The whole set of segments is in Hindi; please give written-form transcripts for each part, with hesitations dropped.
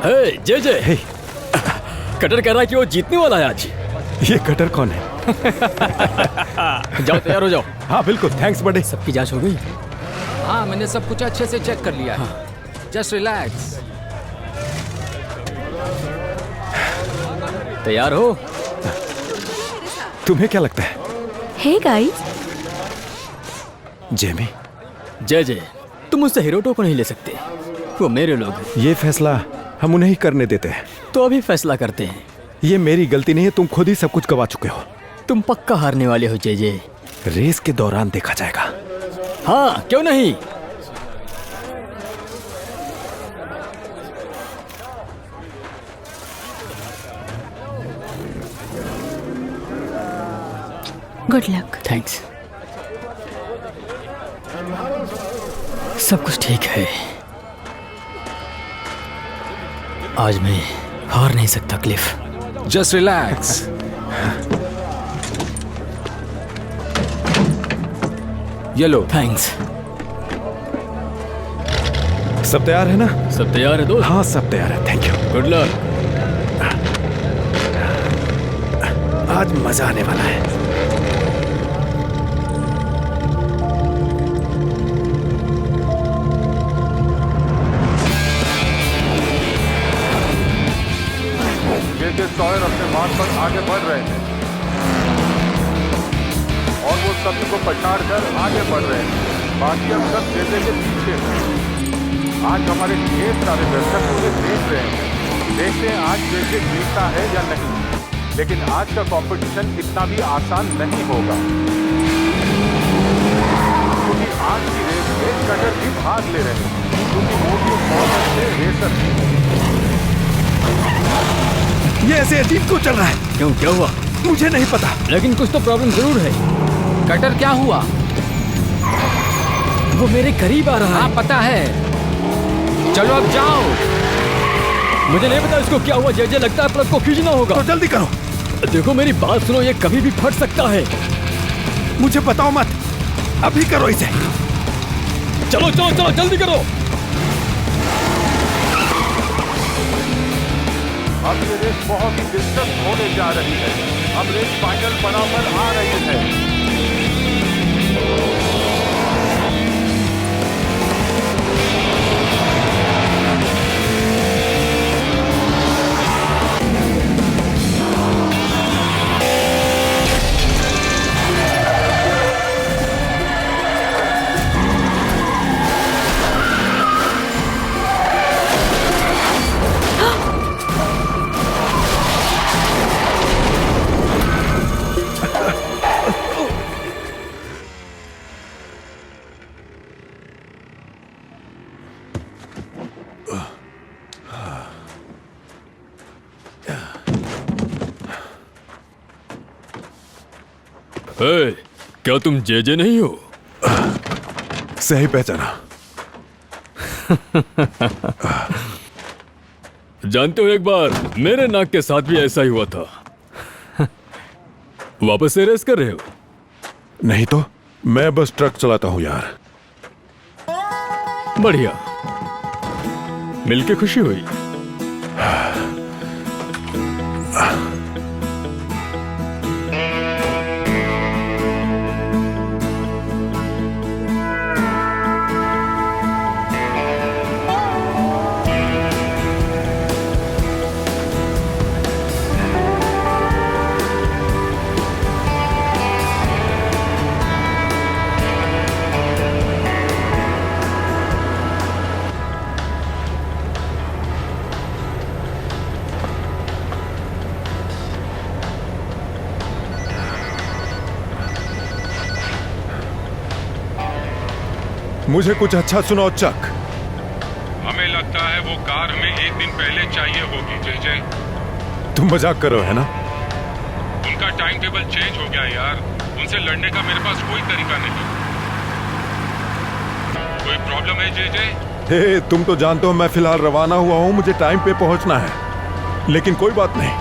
हे जय जय। हे, कटर कह रहा है कि वो जीतने वाला है आज। ये कटर कौन है? जाओ तैयार हो जाओ। हाँ बिल्कुल, थैंक्स बड़े। सबकी जांच हो गई? हाँ, मैंने सब कुछ अच्छे से चेक कर लिया है। Just relax. तैयार हो? तुम्हें क्या लगता है? हे गाइस, जेमी, जय जय, तुम मुझसे हिरोटो को नहीं ले सकते, वो मेरे लोग हैं। ये फैसला हम उन्हें ही करने देते हैं। तो अभी फैसला करते हैं। ये मेरी गलती नहीं है, तुम खुद ही सब कुछ गवा चुके हो। तुम पक्का हारने वाले हो जय जय। रेस के दौरान देखा जाएगा। हाँ क्यों नहीं। Good luck. थैंक्स। सब कुछ ठीक है। आज मैं हार नहीं सकता क्लिफ। Just relax. ये लो। थैंक्स। सब तैयार है ना? सब तैयार है दोस्त? हाँ सब तैयार है, थैंक यू। Good luck. आज मजा आने वाला है। जेजे सॉयर अपने मार्ग पर आगे बढ़ रहे हैं और वो सभी को पछाड़ कर आगे बढ़ रहे हैं। बाकी अब सब जेजे के पीछे हैं। आज हमारे ढेर सारे दर्शक उन्हें देख रहे हैं। देखते हैं आज जेजे जीतता है या नहीं। लेकिन आज का कंपटीशन इतना भी आसान नहीं होगा, क्योंकि आज की रेस में कटर भी भाग ले रहे हैं, क्योंकि वो भी बहुत अच्छे रेसर हैं। ये ऐसे अजीब क्यों चल रहा है? क्यों, क्या हुआ? मुझे नहीं पता, लेकिन कुछ तो प्रॉब्लम जरूर है। कटर क्या हुआ? वो मेरे करीब आ रहा हाँ है। पता है। चलो अब जाओ। मुझे नहीं पता इसको क्या हुआ। जय जय, लगता है प्लग को खींचना होगा। तो जल्दी करो। देखो मेरी बात सुनो, ये कभी भी फट सकता है। मुझे बताओ मत, अभी करो इसे। चलो चलो चलो जल्दी करो। अब ये रेस बहुत ही दिलचस्प होने जा रही है। अब रेस फाइनल पड़ाव पर आ रही है। हे, क्या तुम जे जे नहीं हो? सही पहचाना। जानते हो, एक बार मेरे नाक के साथ भी ऐसा ही हुआ था। वापस से रेस कर रहे हो? नहीं तो, मैं बस ट्रक चलाता हूँ यार। बढ़िया, मिलके खुशी हुई। मुझे कुछ अच्छा सुनाओ चक। हमें लगता है वो कार हमें एक दिन पहले चाहिए होगी जेजे। तुम मजाक कर रहे हो है ना? उनका टाइम टेबल चेंज हो गया यार। उनसे लड़ने का मेरे पास कोई तरीका नहीं। कोई प्रॉब्लम है जेजे? हे, तुम तो जानते हो मैं फिलहाल रवाना हुआ हूं, मुझे टाइम पे पहुंचना है। लेकिन कोई बात नहीं,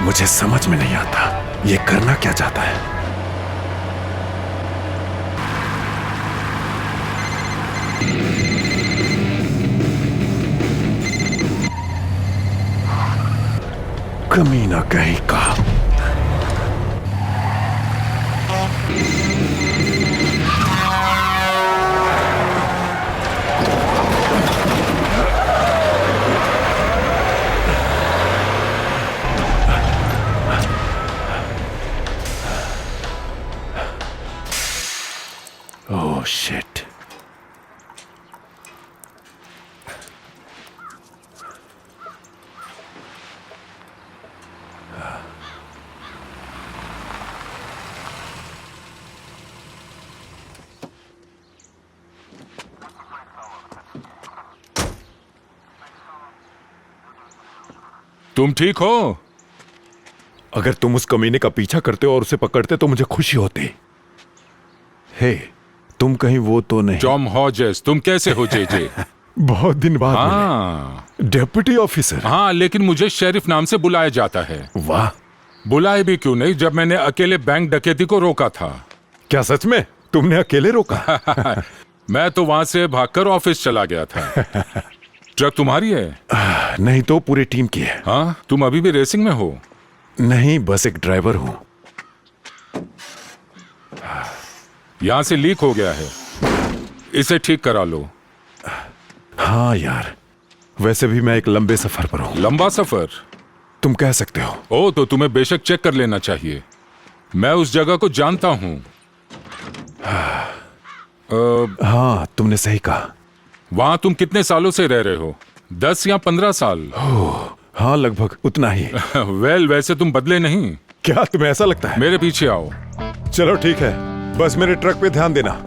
मुझे समझ में नहीं आता ये करना क्या चाहता है। कमीना कहीं का। Oh shit. तुम ठीक हो? अगर तुम उस कमीने का पीछा करते और उसे पकड़ते तो मुझे खुशी होती। हे, तुम कहीं वो तो नहीं? टॉम हॉजेस, तुम कैसे हो जेजे? बहुत दिन बाद हाँ डेप्यूटी ऑफिसर। हाँ, लेकिन मुझे शेरिफ नाम से बुलाया जाता है। वाह। बुलाए भी क्यों नहीं जब मैंने अकेले बैंक डकैती को रोका था। क्या सच में तुमने अकेले रोका? मैं तो वहां से भागकर ऑफिस चला गया था। ट्रक तुम्हारी है? नहीं तो पूरी टीम की है। हाँ, तुम अभी भी रेसिंग में हो? नहीं, बस एक ड्राइवर हूं। यहां से लीक हो गया है, इसे ठीक करा लो। हाँ यार, वैसे भी मैं एक लंबे सफर पर हूं। लंबा सफर? तुम कह सकते हो। ओ, तो तुम्हें बेशक चेक कर लेना चाहिए। मैं उस जगह को जानता हूं। हाँ, तुमने सही कहा। वहां तुम कितने सालों से रह रहे हो? 10 या 15 साल? हाँ, लगभग उतना ही। वेल, वैसे तुम बदले नहीं। क्या तुम्हें ऐसा लगता है? मेरे पीछे आओ। चलो ठीक है, बस मेरे ट्रक पे ध्यान देना।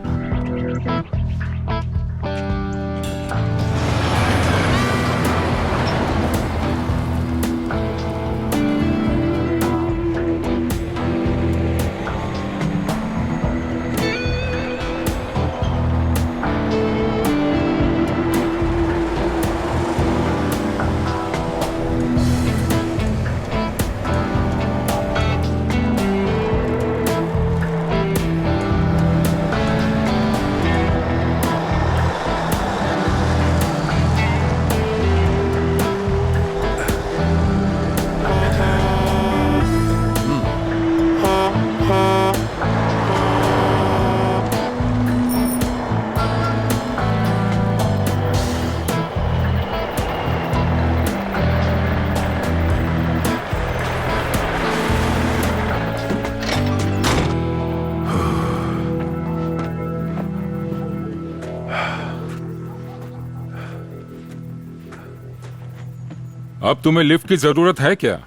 अब तुम्हें लिफ्ट की जरूरत है क्या?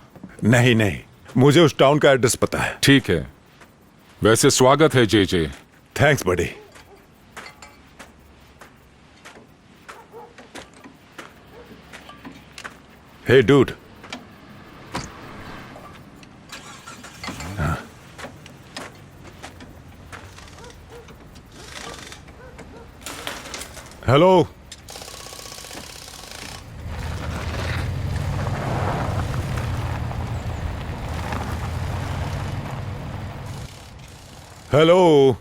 नहीं नहीं, मुझे उस टाउन का एड्रेस पता है। ठीक है। वैसे स्वागत है JJ. Thanks buddy. Hey dude. Hello. Hello.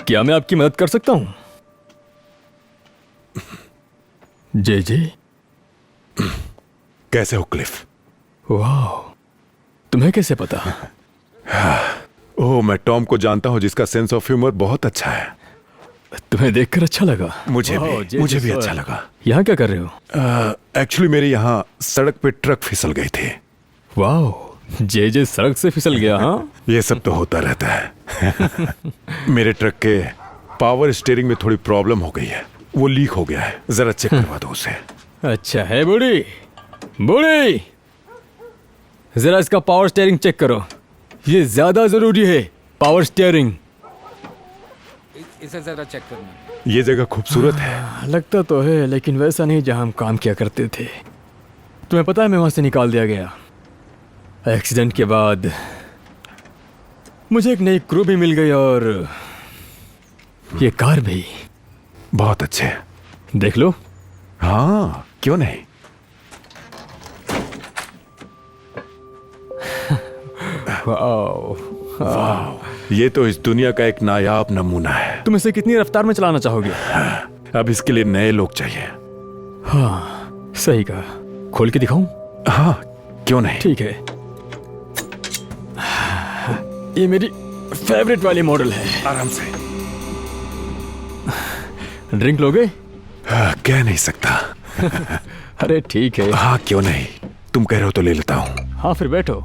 क्या मैं आपकी मदद कर सकता हूं? जे कैसे हो क्लिफ? वाह, तुम्हें कैसे पता? ओह, मैं टॉम को जानता हूं जिसका सेंस ऑफ ह्यूमर बहुत अच्छा है। तुम्हें देखकर अच्छा लगा। मुझे वाह, भी अच्छा लगा। यहाँ क्या कर रहे हो? एक्चुअली मेरे यहाँ सड़क पे ट्रक फिसल गई थी। वाह, जे सड़क से फिसल गया। हाँ, ये सब तो होता रहता है। मेरे ट्रक के पावर स्टीयरिंग में थोड़ी प्रॉब्लम हो गई है, वो लीक हो गया है। जरा चेक करवा दो उसे। अच्छा है बूढ़ी। बूढ़ी, जरा इसका पावर स्टीयरिंग चेक करो, ये ज्यादा जरूरी है। Power steering. इसे जरा चेक करना। ये जगह खूबसूरत है। लगता तो है, लेकिन वैसा नहीं जहां हम काम किया करते थे। तुम्हें पता है मैं वहां से निकाल दिया गया एक्सीडेंट के बाद। मुझे एक नई क्रू भी मिल गई और ये कार भी। बहुत अच्छे। देख लो। हाँ, क्यों नहीं। वाह, ये तो इस दुनिया का एक नायाब नमूना है। तुम इसे कितनी रफ्तार में चलाना चाहोगे? अब इसके लिए नए लोग चाहिए। हाँ, सही कहा। खोल के दिखाऊं? हाँ, क्यों नहीं। ठीक है। ये मेरी फेवरेट वाली मॉडल है। आराम से। ड्रिंक लोगे? कह नहीं सकता। अरे ठीक है। हाँ, क्यों नहीं। तुम कह रहे हो तो ले लेता हूं। हाँ, फिर बैठो।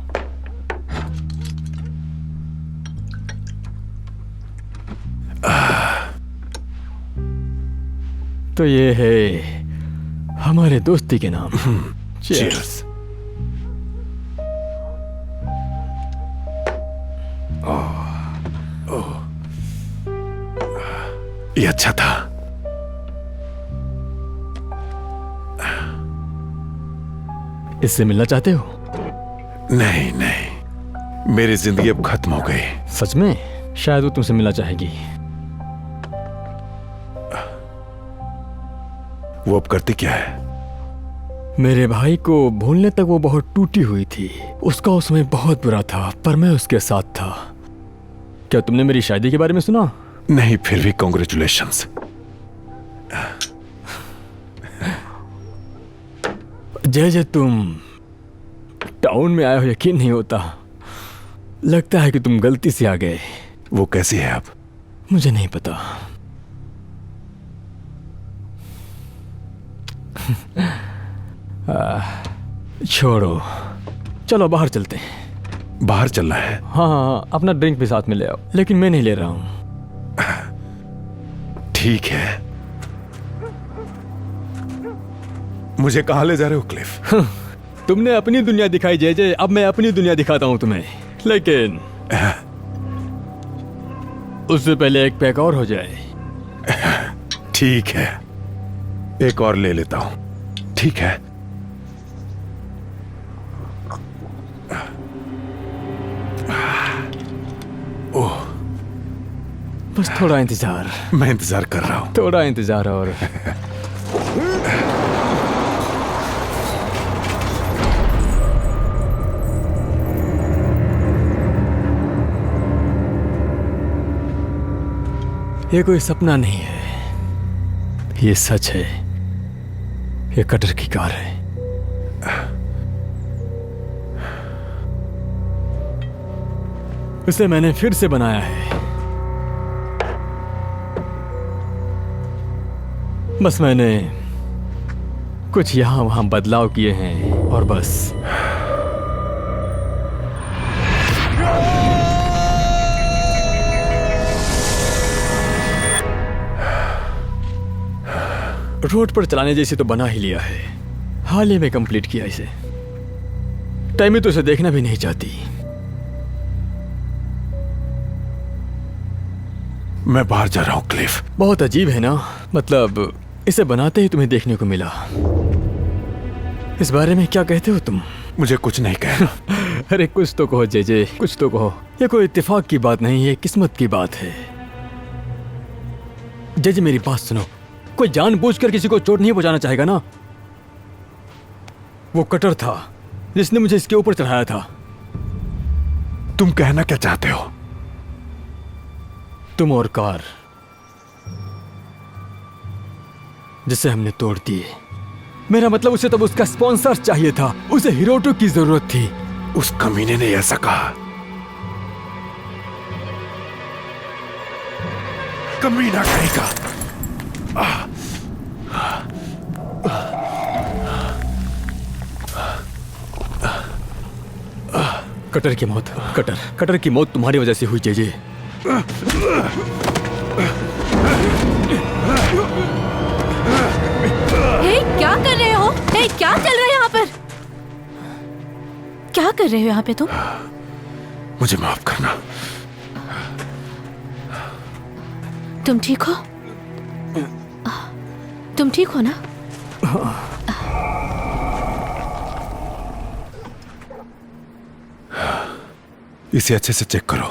तो ये है हमारे दोस्ती के नाम। Cheers। ये अच्छा था। इससे मिलना चाहते हो? नहीं नहीं, मेरी जिंदगी अब खत्म हो गई। सच में? शायद वो तुमसे मिलना चाहेगी। वो अब करती क्या है? मेरे भाई को भूलने तक वो बहुत टूटी हुई थी। उसका उस समय बहुत बुरा था, पर मैं उसके साथ था। क्या तुमने मेरी शादी के बारे में सुना? नहीं, फिर भी कॉन्ग्रेचुलेशंस। जय जय, तुम टाउन में आए हो यकीन नहीं होता। लगता है कि तुम गलती से आ गए। वो कैसी है अब? मुझे नहीं पता। छोड़ो, चलो बाहर चलते हैं। बाहर चलना है? हाँ हाँ हाँ, अपना ड्रिंक भी साथ में ले आओ। लेकिन मैं नहीं ले रहा हूँ। ठीक है। मुझे कहाँ ले जा रहे हो क्लिफ? तुमने अपनी दुनिया दिखाई जय जय, अब मैं अपनी दुनिया दिखाता हूँ तुम्हें। लेकिन उससे पहले एक पैक और हो जाए। ठीक है, एक और ले लेता हूं। ठीक है। ओह, बस थोड़ा इंतजार। मैं इंतजार कर रहा हूं। थोड़ा इंतजार और ये कोई सपना नहीं है, ये सच है। ये कटर की कार है। इसे मैंने फिर से बनाया है। बस मैंने कुछ यहां वहां बदलाव किए हैं और बस। रोड पर चलाने जैसे तो बना ही लिया है। हाल ही में कंप्लीट किया इसे। टाइमी तो इसे देखना भी नहीं चाहती। मैं बाहर जा रहा हूं क्लिफ। बहुत अजीब है ना, मतलब इसे बनाते ही तुम्हें देखने को मिला। इस बारे में क्या कहते हो तुम? मुझे कुछ नहीं कहना। अरे कुछ तो कहो जेजे, कुछ तो कहो। ये कोई इत्तेफाक की बात नहीं है, किस्मत की बात है। जेजे मेरी बात सुनो, कोई जानबूझकर किसी को चोट नहीं पहुंचाना चाहेगा ना। वो कटर था जिसने मुझे इसके ऊपर चढ़ाया था। तुम कहना क्या चाहते हो? तुम और कार जिसे हमने तोड़ दी। मेरा मतलब उसे तब उसका स्पॉन्सर चाहिए था, उसे हिरोटो की जरूरत थी। उस कमीने ने ऐसा कहा। कमीना कहेगा। कटर की मौत, कटर की मौत तुम्हारी वजह से हुई जेजे। हे, क्या कर रहे हो? हे, क्या चल रहा है यहाँ पर? क्या कर रहे हो यहाँ पे तुम? मुझे माफ करना। तुम ठीक हो? तुम ठीक हो ना? इसे अच्छे से चेक करो।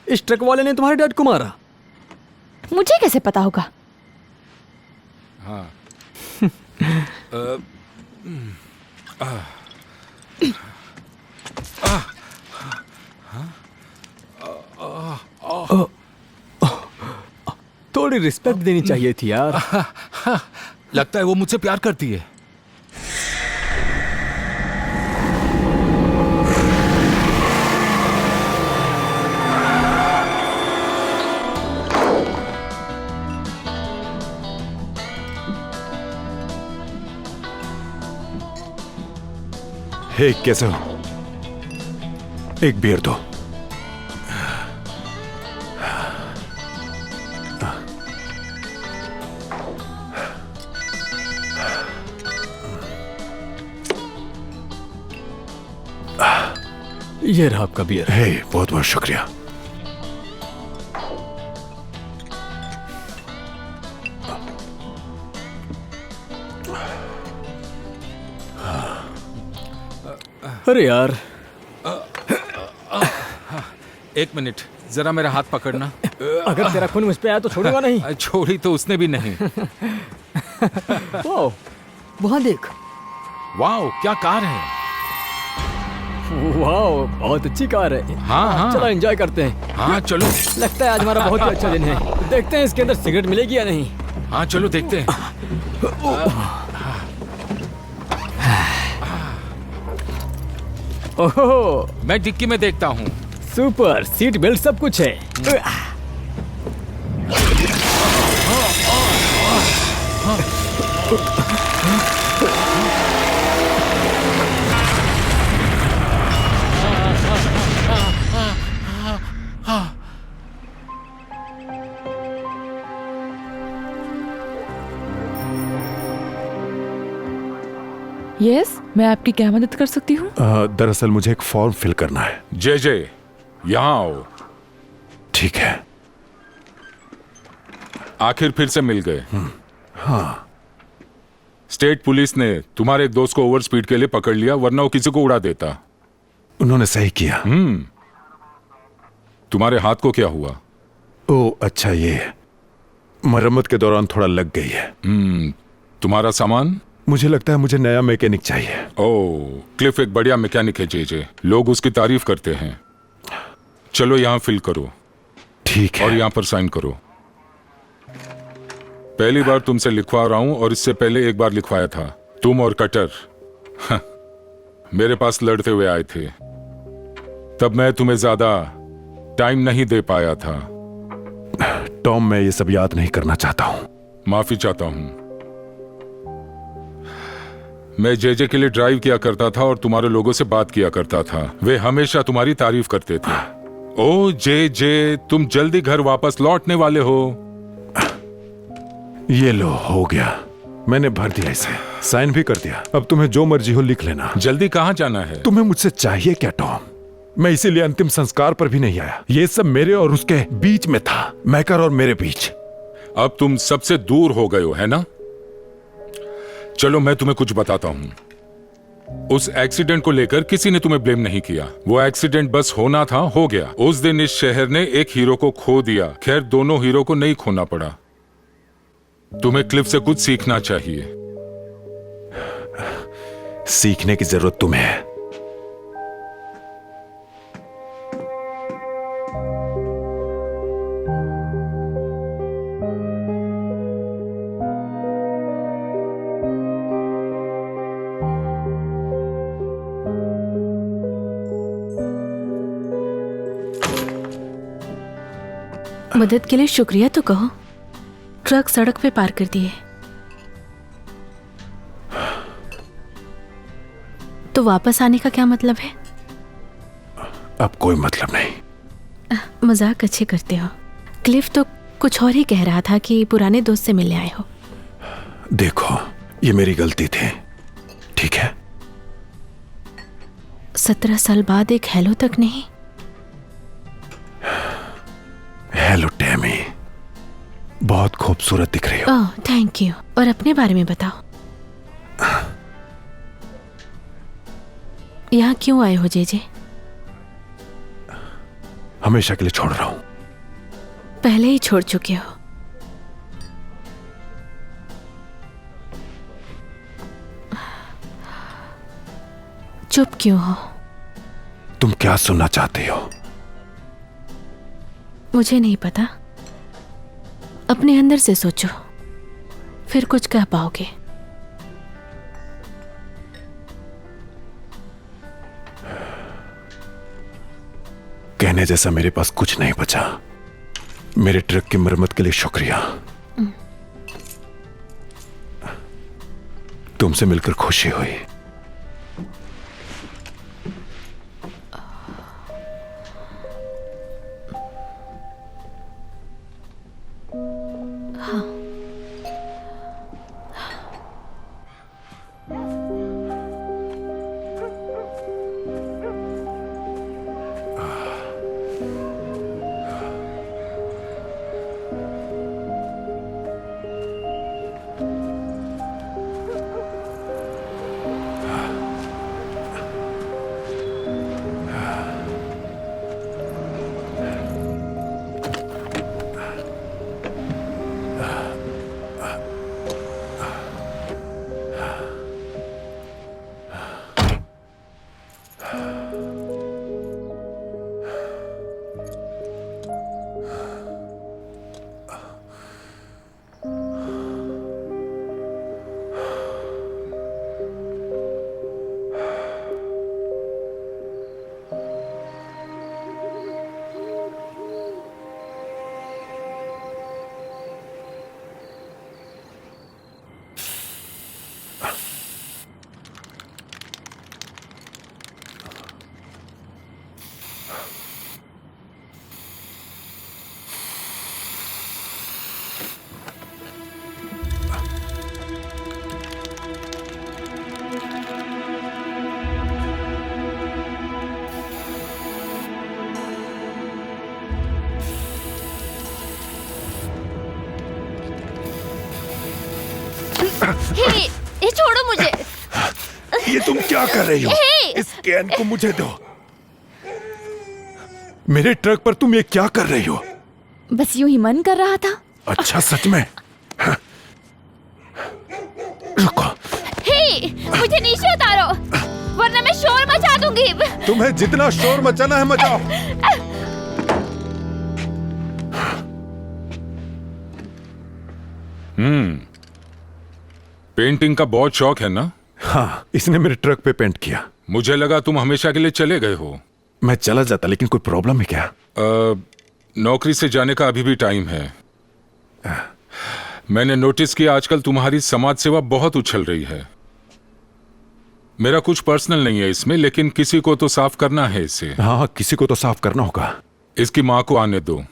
इस ट्रक वाले ने तुम्हारे डैड को मारा। मुझे कैसे पता होगा? हाँ थोड़ी रिस्पेक्ट देनी चाहिए थी यार। लगता है वो मुझसे प्यार करती है। हे, कैसे हो? एक बियर दो। ये रहा आपका बियर। हे, बहुत बहुत शुक्रिया। अरे यार, एक मिनट, जरा मेरा हाथ पकड़ना। अगर तेरा खून मुझ पे आया तो छोड़ूंगा नहीं। छोड़ी तो उसने भी नहीं। वाह, वहां देख। वाह, क्या कार है। वाह, बहुत अच्छी कार है। हाँ हाँ चलो एंजॉय करते हैं। हाँ चलो। लगता है आज हमारा बहुत ही अच्छा दिन है। देखते हैं इसके अंदर सिगरेट मिलेगी या नहीं। हाँ चलो देखते हैं। ओहो, मैं डिक्की में देखता हूँ। सुपर, सीट बेल्ट सब कुछ है। यस, मैं आपकी क्या मदद कर सकती हूँ? दरअसल मुझे एक फॉर्म फिल करना है। जे यहाँ आओ। ठीक है। आखिर फिर से मिल गए। हाँ। स्टेट पुलिस ने तुम्हारे एक दोस्त को ओवर स्पीड के लिए पकड़ लिया, वरना वो किसी को उड़ा देता। उन्होंने सही किया। तुम्हारे हाथ को क्या हुआ? ओ अच्छा, ये मरम्मत के दौरान थोड़ा लग गई है। तुम्हारा सामान? मुझे लगता है मुझे नया मैकेनिक चाहिए। ओह, क्लिफ एक बढ़िया मैकेनिक है जे। लोग उसकी तारीफ करते हैं। चलो यहाँ फिल करो। ठीक है। और यहाँ पर साइन करो। पहली बार तुमसे लिखवा रहा हूं, और इससे पहले एक बार लिखवाया था। तुम और कटर मेरे पास लड़ते हुए आए थे। तब मैं तुम्हें ज्यादा टाइम नहीं दे पाया था। टॉम, मैं ये सब याद नहीं करना चाहता हूं। माफी चाहता हूं। मैं जे के लिए ड्राइव किया करता था और तुम्हारे लोगों से बात किया करता था। वे हमेशा तुम्हारी तारीफ करते थे। ओ जे, तुम जल्दी घर वापस लौटने वाले हो। ये लो, हो गया। मैंने भर दिया इसे, साइन भी कर दिया। अब तुम्हें जो मर्जी हो लिख लेना। जल्दी कहाँ जाना है? तुम्हें मुझसे चाहिए क्या टॉम? मैं इसीलिए अंतिम संस्कार पर भी नहीं आया। ये सब मेरे और उसके बीच में था, मैकर और मेरे बीच। अब तुम सबसे दूर हो गए हो, है ना? चलो मैं तुम्हें कुछ बताता हूं। उस एक्सीडेंट को लेकर किसी ने तुम्हें ब्लेम नहीं किया। वो एक्सीडेंट बस होना था, हो गया। उस दिन इस शहर ने एक हीरो को खो दिया। खैर, दोनों हीरो को नहीं खोना पड़ा। तुम्हें क्लिफ से कुछ सीखना चाहिए। सीखने की जरूरत तुम्हें है। मदद के लिए शुक्रिया तो कहो। ट्रक सड़क पे पार कर दिए तो वापस आने का क्या मतलब है? अब कोई मतलब नहीं। मजाक अच्छे करते हो। क्लिफ तो कुछ और ही कह रहा था कि पुराने दोस्त से मिलने आए हो। देखो, ये मेरी गलती थी, ठीक है? 17 साल बाद एक हेलो तक नहीं। हेलो टैमी, बहुत खूबसूरत दिख रही हो। ओह, थैंक यू। और अपने बारे में बताओ, यहाँ क्यों आए हो जेजे? हमेशा के लिए छोड़ रहा हूं। पहले ही छोड़ चुके हो। चुप क्यों हो? तुम क्या सुनना चाहती हो? मुझे नहीं पता। अपने अंदर से सोचो, फिर कुछ कह पाओगे। कहने जैसा मेरे पास कुछ नहीं बचा। मेरे ट्रक की मरम्मत के लिए शुक्रिया। तुमसे मिलकर खुशी हुई। हे, ये छोड़ो मुझे। ये तुम क्या कर रही हो? इस कैन को मुझे दो। मेरे ट्रक पर तुम ये क्या कर रही हो? बस यूं ही मन कर रहा था। अच्छा, सच में? रुको। हे, मुझे नीचे उतारो, वरना मैं शोर मचा दूंगी। तुम्हें जितना शोर मचाना है मचाओ। पेंटिंग का बहुत शौक है ना? हाँ, इसने मेरे ट्रक पे पेंट किया। मुझे लगा तुम हमेशा के लिए चले गए हो। मैं चला जाता, लेकिन कोई प्रॉब्लम है क्या? नौकरी से जाने का अभी भी टाइम है। मैंने नोटिस किया आजकल तुम्हारी समाज सेवा बहुत उछल रही है। मेरा कुछ पर्सनल नहीं है इसमें, लेकिन किसी को तो साफ करना है इसे। हाँ, किसी को तो साफ करना होगा। इसकी माँ को आने दो।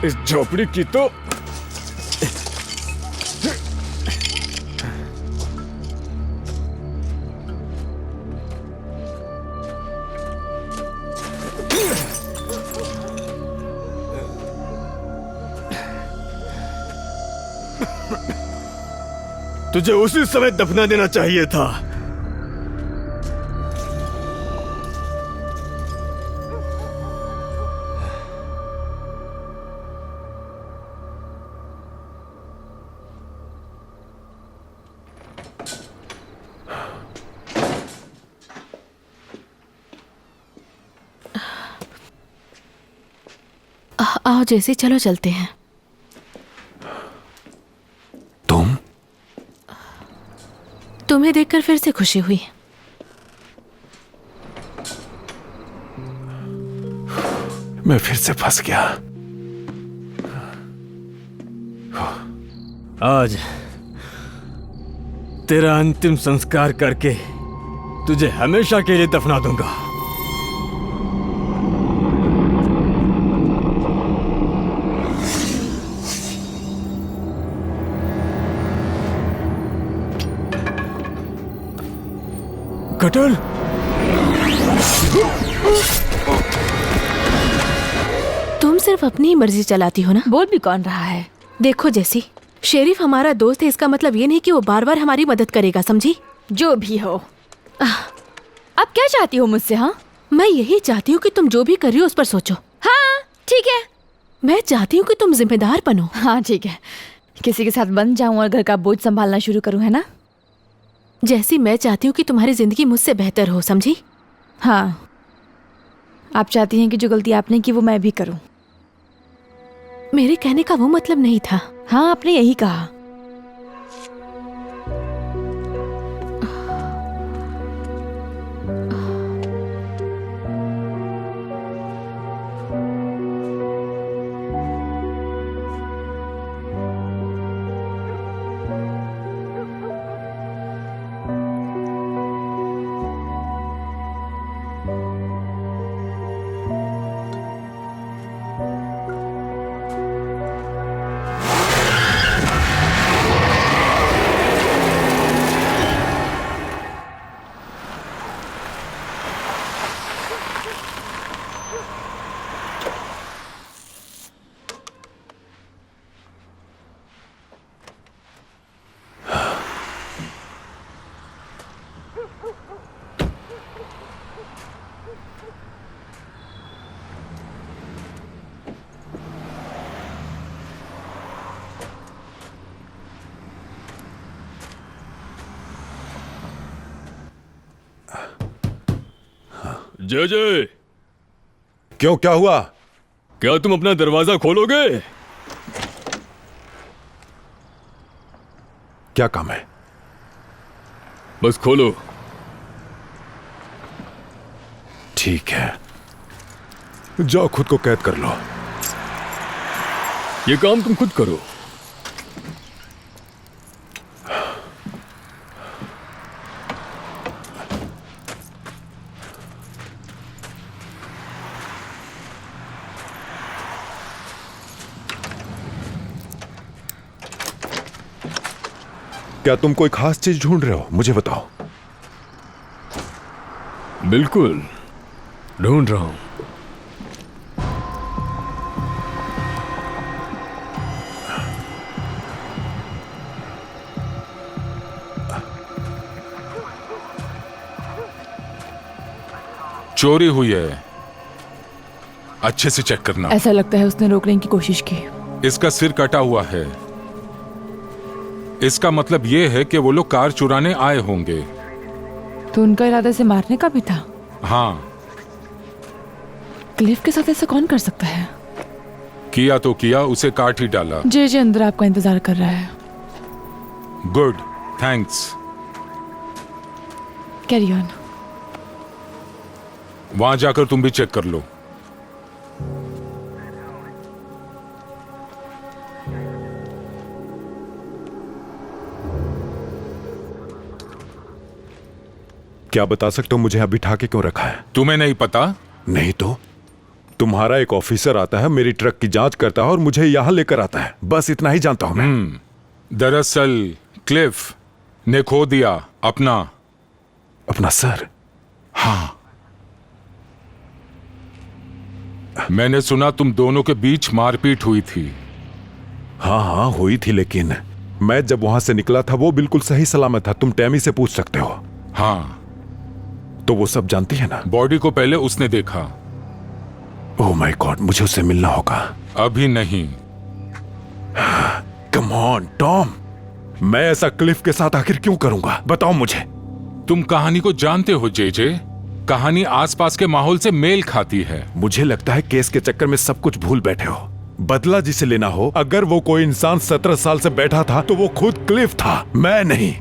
इस झोपड़ी की तो तुझे उसी समय दफना देना चाहिए था। आओ जैसे, चलो चलते हैं। तुम्हें देखकर फिर से खुशी हुई। मैं फिर से फंस गया। आज तेरा अंतिम संस्कार करके तुझे हमेशा के लिए दफना दूंगा। कटल, तुम सिर्फ अपनी ही मर्जी चलाती हो ना। बोल भी कौन रहा है? देखो जैसी, शेरिफ हमारा दोस्त है, इसका मतलब ये नहीं कि वो बार बार हमारी मदद करेगा, समझी? जो भी हो, अब क्या चाहती हो मुझसे? हाँ, मैं यही चाहती हूँ कि तुम जो भी कर रही हो उस पर सोचो। हाँ ठीक है। मैं चाहती हूँ कि तुम जिम्मेदार बनो। हाँ ठीक है, किसी के साथ बन जाऊं और घर का बोझ संभालना शुरू करूं, है ना? जैसी मैं चाहती हूँ कि तुम्हारी जिंदगी मुझसे बेहतर हो, समझी? हाँ, आप चाहती हैं कि जो गलती आपने की वो मैं भी करूं। मेरे कहने का वो मतलब नहीं था। हाँ, आपने यही कहा। जय जय, क्यों, क्या हुआ? क्या तुम अपना दरवाजा खोलोगे? क्या काम है? बस खोलो। ठीक है, जाओ खुद को कैद कर लो। ये काम तुम खुद करो। क्या तुम कोई खास चीज ढूंढ रहे हो? मुझे बताओ। बिल्कुल, ढूंढ रहा हूं। चोरी हुई है, अच्छे से चेक करना। ऐसा लगता है उसने रोकने की कोशिश की। इसका सिर कटा हुआ है, इसका मतलब यह है कि वो लोग कार चुराने आए होंगे। तो उनका इरादा इसे मारने का भी था? हाँ, क्लिफ के साथ ऐसा कौन कर सकता है? किया तो किया, उसे काट ही डाला। जे अंदर आपका इंतजार कर रहा है। Good, thanks. Carry on. वहां जाकर तुम भी चेक कर लो। क्या बता सकते हो मुझे अभी बिठा के क्यों रखा है? तुम्हें नहीं पता? नहीं तो तुम्हारा एक ऑफिसर आता है, मेरी ट्रक की जांच करता है और मुझे यहां लेकर आता है, बस इतना ही जानता हूं मैं। दरअसल क्लिफ ने खो दिया अपना सर। हाँ, मैंने सुना तुम दोनों के बीच मारपीट हुई थी। हाँ हुई थी, लेकिन मैं जब वहां से निकला था वो बिल्कुल सही सलामत था। तुम टैमी से पूछ सकते हो। हाँ, तो वो सब जानती है ना? बॉडी को पहले उसने देखा। ओह माय गॉड, मुझे उससे मिलना होगा। अभी नहीं। कम ऑन टॉम, मैं ऐसा क्लिफ के साथ आखिर क्यों करूंगा? बताओ मुझे। तुम कहानी को जानते हो जेजे, कहानी आसपास के माहौल से मेल खाती है। मुझे लगता है केस के चक्कर में सब कुछ भूल बैठे हो। बदला जिसे लेना हो, अगर वो कोई इंसान 17 साल से बैठा था तो वो खुद क्लिफ था, मैं नहीं।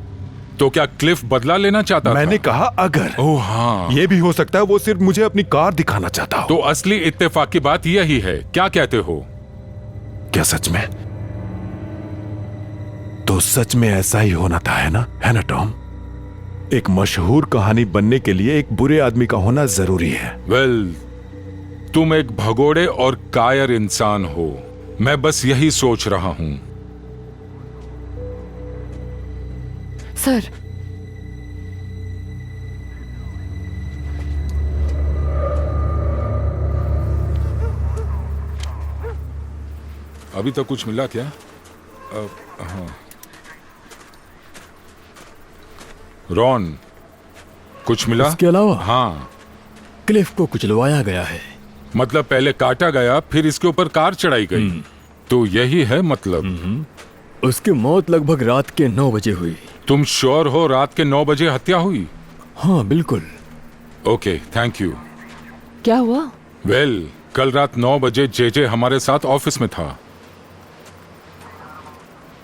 तो क्या क्लिफ बदला लेना चाहता मैंने था? कहा अगर। ओह हाँ, ये भी हो सकता है वो सिर्फ मुझे अपनी कार दिखाना चाहता हो। तो असली इत्तेफाक की बात यही है, क्या कहते हो? क्या सच में? तो सच में ऐसा ही होना था, है ना टॉम? एक मशहूर कहानी बनने के लिए एक बुरे आदमी का होना जरूरी है। वेल, तुम एक भगोड़े और कायर इंसान हो, मैं बस यही सोच रहा हूं। सर, अभी तक कुछ मिला क्या? हाँ। रॉन, कुछ मिला? इसके अलावा हाँ, क्लिफ को कुचलवाया गया है। मतलब पहले काटा गया, फिर इसके ऊपर कार चढ़ाई गई। तो यही है मतलब। उसकी मौत लगभग रात के 9 बजे हुई। तुम श्योर हो रात के 9 बजे हत्या हुई? हाँ बिल्कुल। Okay, thank you. क्या हुआ? वेल, कल रात 9 बजे जेजे हमारे साथ ऑफिस में था।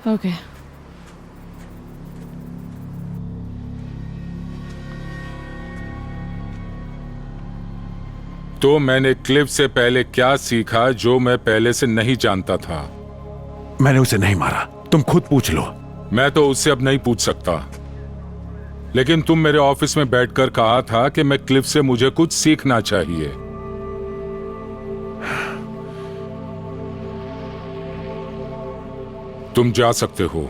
ओके। तो मैंने क्लिफ से पहले क्या सीखा जो मैं पहले से नहीं जानता था? मैंने उसे नहीं मारा, तुम खुद पूछ लो। मैं तो उससे अब नहीं पूछ सकता, लेकिन तुम मेरे ऑफिस में बैठकर कहा था कि मैं क्लिफ से मुझे कुछ सीखना चाहिए। तुम जा सकते हो।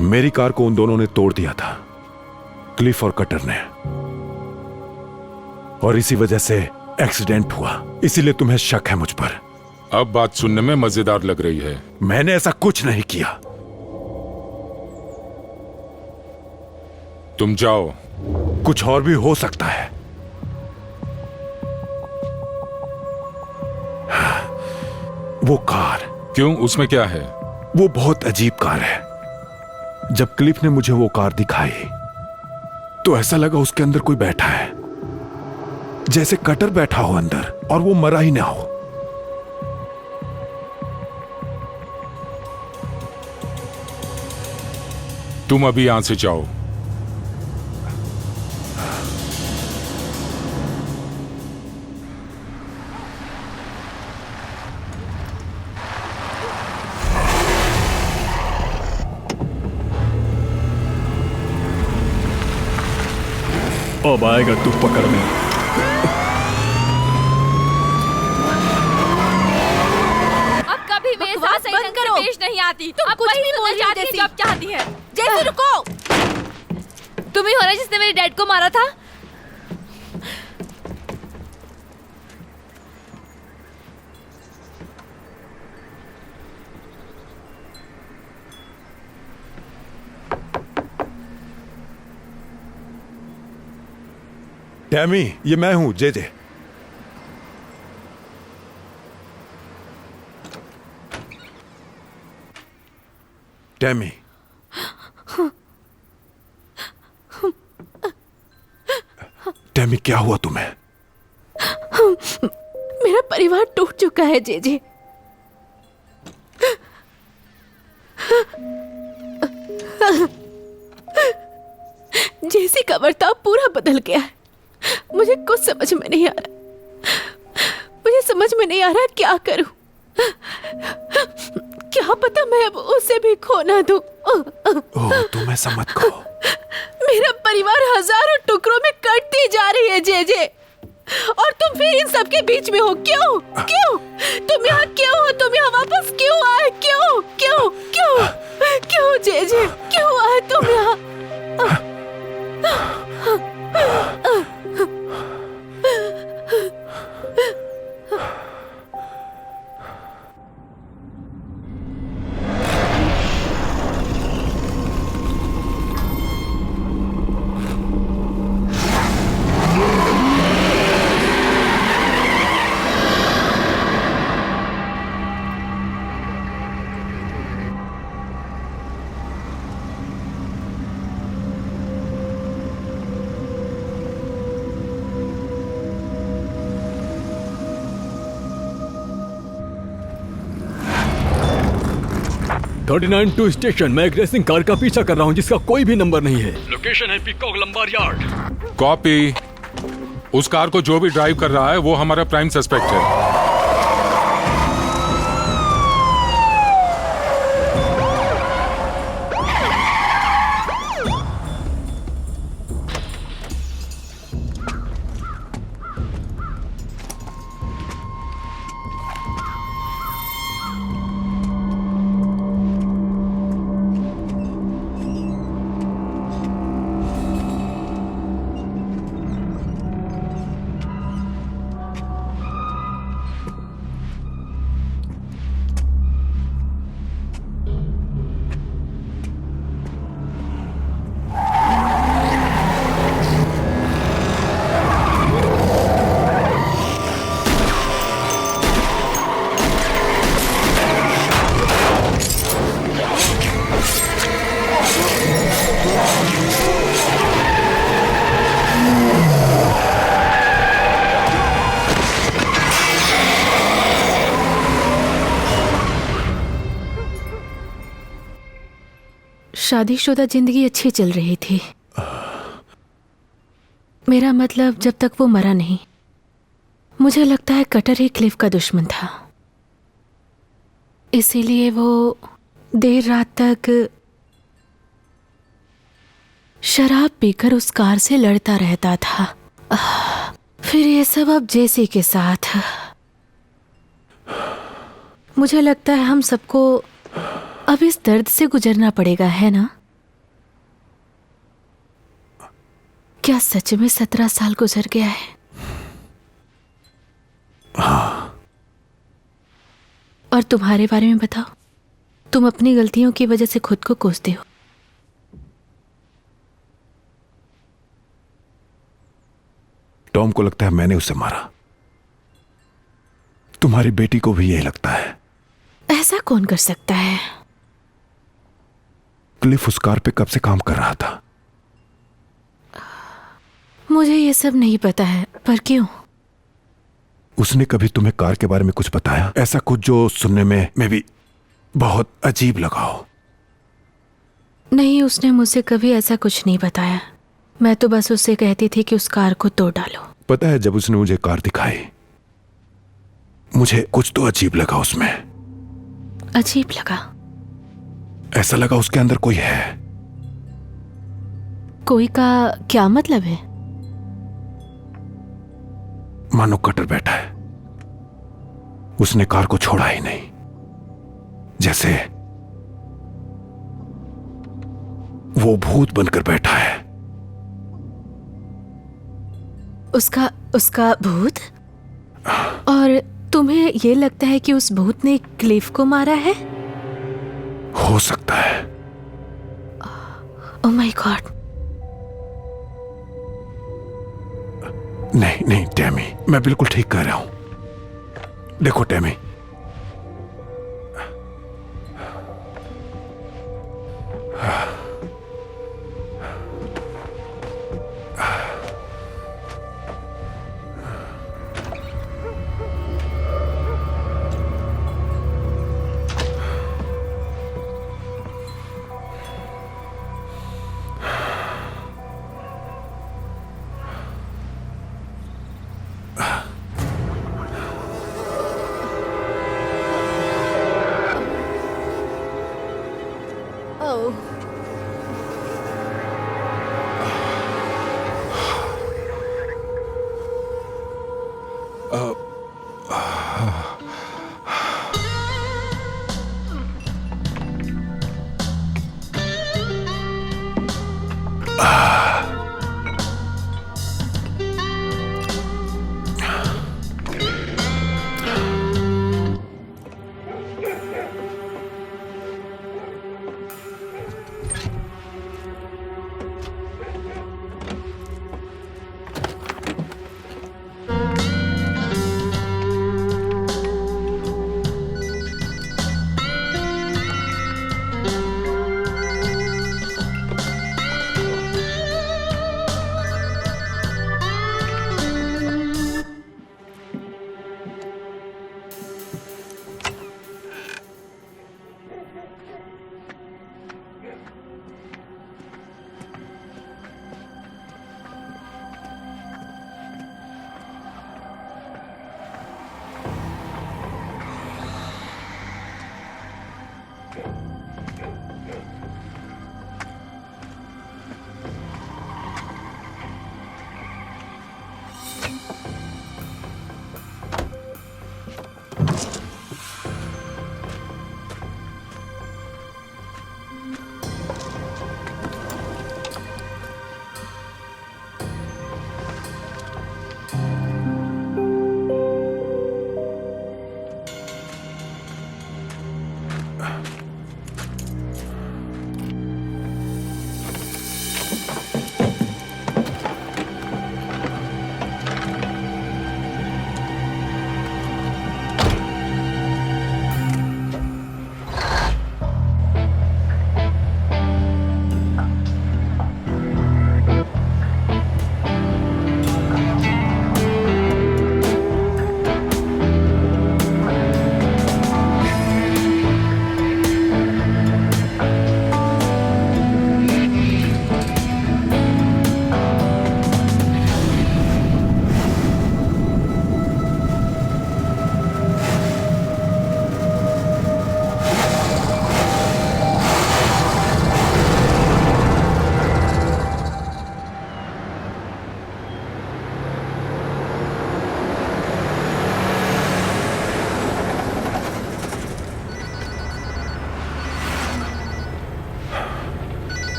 मेरी कार को उन दोनों ने तोड़ दिया था, क्लिफ और कटर ने, और इसी वजह से एक्सीडेंट हुआ। इसीलिए तुम्हें शक है मुझ पर। अब बात सुनने में मजेदार लग रही है। मैंने ऐसा कुछ नहीं किया। तुम जाओ। कुछ और भी हो सकता है। वो कार। क्यों, उसमें क्या है? वो बहुत अजीब कार है। जब क्लिफ ने मुझे वो कार दिखाई तो ऐसा लगा उसके अंदर कोई बैठा है, जैसे कटर बैठा हो अंदर और वो मरा ही ना हो। तुम अभी यहां से जाओ। अब आएगा तू पकड़ में। अब कभी मेरे साथ सही ढंग से पेश नहीं आती। तुम कुछ भी बोल रही हो जाती जैसी। जब चाहती है। जैसी रुको। तुम ही हो ना जिसने मेरे डैड को मारा था? टैमी, ये मैं हूं, जेजे। टैमी, टैमी क्या हुआ तुम्हें? मेरा परिवार टूट चुका है जेजे। जैसी का बर्ताव पूरा बदल गया है। मुझे कुछ समझ में नहीं आ रहा। मुझे समझ में नहीं आ रहा क्या करूं। क्या पता मैं अब उसे भी खो ना दूं। ओह, तुम ऐसा मत कहो। मेरा परिवार हजारों टुकड़ों में कटती जा रही है जेजे, और तुम फिर इन सब के बीच में हो। क्यों क्यों तुम यहाँ क्यों हो? तुम यहाँ वापस क्यों आए? क्यों क्यों क्यों क्यों जेजे क्यों आए तुम यहाँ? $39 टू स्टेशन। मैं एक रेसिंग कार का पीछा कर रहा हूँ जिसका कोई भी नंबर नहीं है। लोकेशन है पीकॉक लंबार यार्ड। कॉपी। उस कार को जो भी ड्राइव कर रहा है वो हमारा प्राइम सस्पेक्ट है। शादीशुदा जिंदगी अच्छी चल रही थी। मेरा मतलब जब तक वो मरा नहीं। मुझे लगता है कटर ही क्लिफ का दुश्मन था, इसीलिए वो देर रात तक शराब पीकर उस कार से लड़ता रहता था। फिर ये सब अब जेसी के साथ। मुझे लगता है हम सबको अब इस दर्द से गुजरना पड़ेगा, है ना? क्या सच में 17 साल गुजर गया है? और तुम्हारे बारे में बताओ, तुम अपनी गलतियों की वजह से खुद को कोसते हो। टॉम को लगता है मैंने उसे मारा। तुम्हारी बेटी को भी यही लगता है। ऐसा कौन कर सकता है? क्लिफ उस कार पे कब से काम कर रहा था? मुझे ये सब नहीं पता है, पर क्यों? उसने कभी तुम्हें कार के बारे में कुछ बताया? ऐसा कुछ जो सुनने में भी बहुत अजीब लगा हो? नहीं, उसने मुझसे कभी ऐसा कुछ नहीं बताया। मैं तो बस उससे कहती थी कि उस कार को तोड़ डालो। पता है, जब उसने मुझे कार दिखाई, मुझे कुछ तो अजीब लगा उसमें। अजीब लगा? ऐसा लगा उसके अंदर कोई है। कोई का क्या मतलब है? मानो कटर बैठा है, उसने कार को छोड़ा ही नहीं, जैसे वो भूत बनकर बैठा है। उसका भूत? और तुम्हें ये लगता है कि उस भूत ने क्लिफ को मारा है? हो सकता है। Oh my God. नहीं नहीं टैमी, मैं बिल्कुल ठीक कह रहा हूं। देखो टैमी,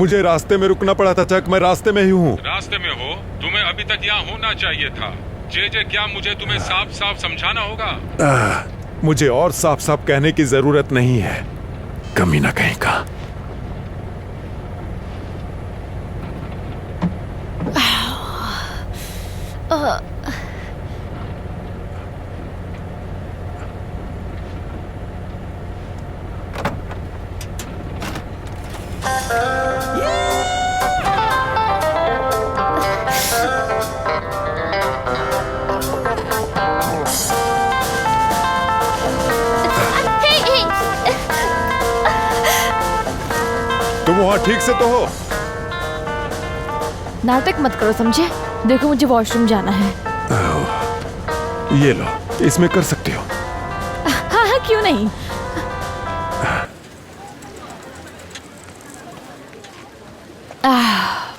मुझे रास्ते में रुकना पड़ा था चक, मैं रास्ते में ही हूँ। रास्ते में हो? तुम्हें अभी तक यहाँ होना चाहिए था। जे क्या मुझे तुम्हें साफ साफ समझाना होगा? मुझे और साफ साफ कहने की जरूरत नहीं है, कमीना कहीं का। तुम वहां ठीक से तो हो? नाटक मत करो, समझे? देखो मुझे वॉशरूम जाना है। ये लो, इसमें कर सकते हो। हाँ हाँ, क्यों नहीं।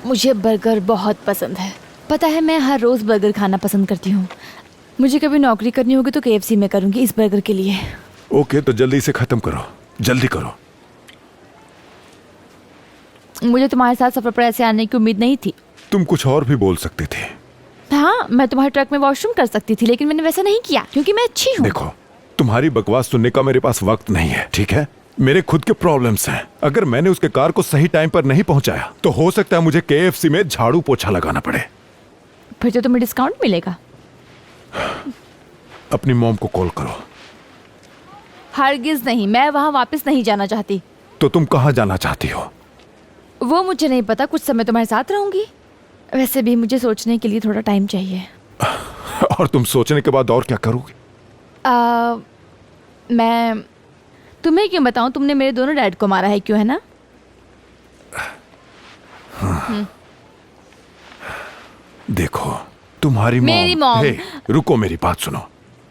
मुझे बर्गर बहुत पसंद है। पता है, मैं हर रोज बर्गर खाना पसंद करती हूँ। मुझे कभी नौकरी करनी होगी तो KFC में करूंगी इस बर्गर के लिए। ओके, तो जल्दी से खत्म करो, जल्दी करो। मुझे तुम्हारे साथ सफर पर ऐसे आने की उम्मीद नहीं थी। तुम कुछ और भी बोल सकते थे। हाँ, मैं तुम्हारे ट्रक में वॉशरूम कर सकती थी, लेकिन मैंने वैसा नहीं किया क्योंकि मैं अच्छी हूँ। देखो, तुम्हारी बकवास सुनने का मेरे पास वक्त नहीं है, ठीक है? मेरे खुद के प्रॉब्लम्स हैं। अगर मैंने उसके कार को सही टाइम पर नहीं पहुंचाया तो हो सकता है मुझे KFC में झाड़ू पोछा लगाना पड़े। फिर तो तुम्हें डिस्काउंट मिलेगा। अपनी मॉम को कॉल करो। हरगिज नहीं, मैं वहाँ वापस नहीं जाना चाहती। तो तुम कहाँ जाना चाहती हो? वो मुझे नहीं पता, कुछ समय तुम्हारे साथ रहूंगी। वैसे भी मुझे सोचने के लिए थोड़ा टाइम चाहिए। और तुम सोचने के बाद और क्या करोगी? मैं तुम्हें क्यों बताऊं, तुमने मेरे दोनों डैड को मारा है, क्यों, है ना? देखो, तुम्हारी मेरी मॉम। हे, रुको, मेरी बात सुनो।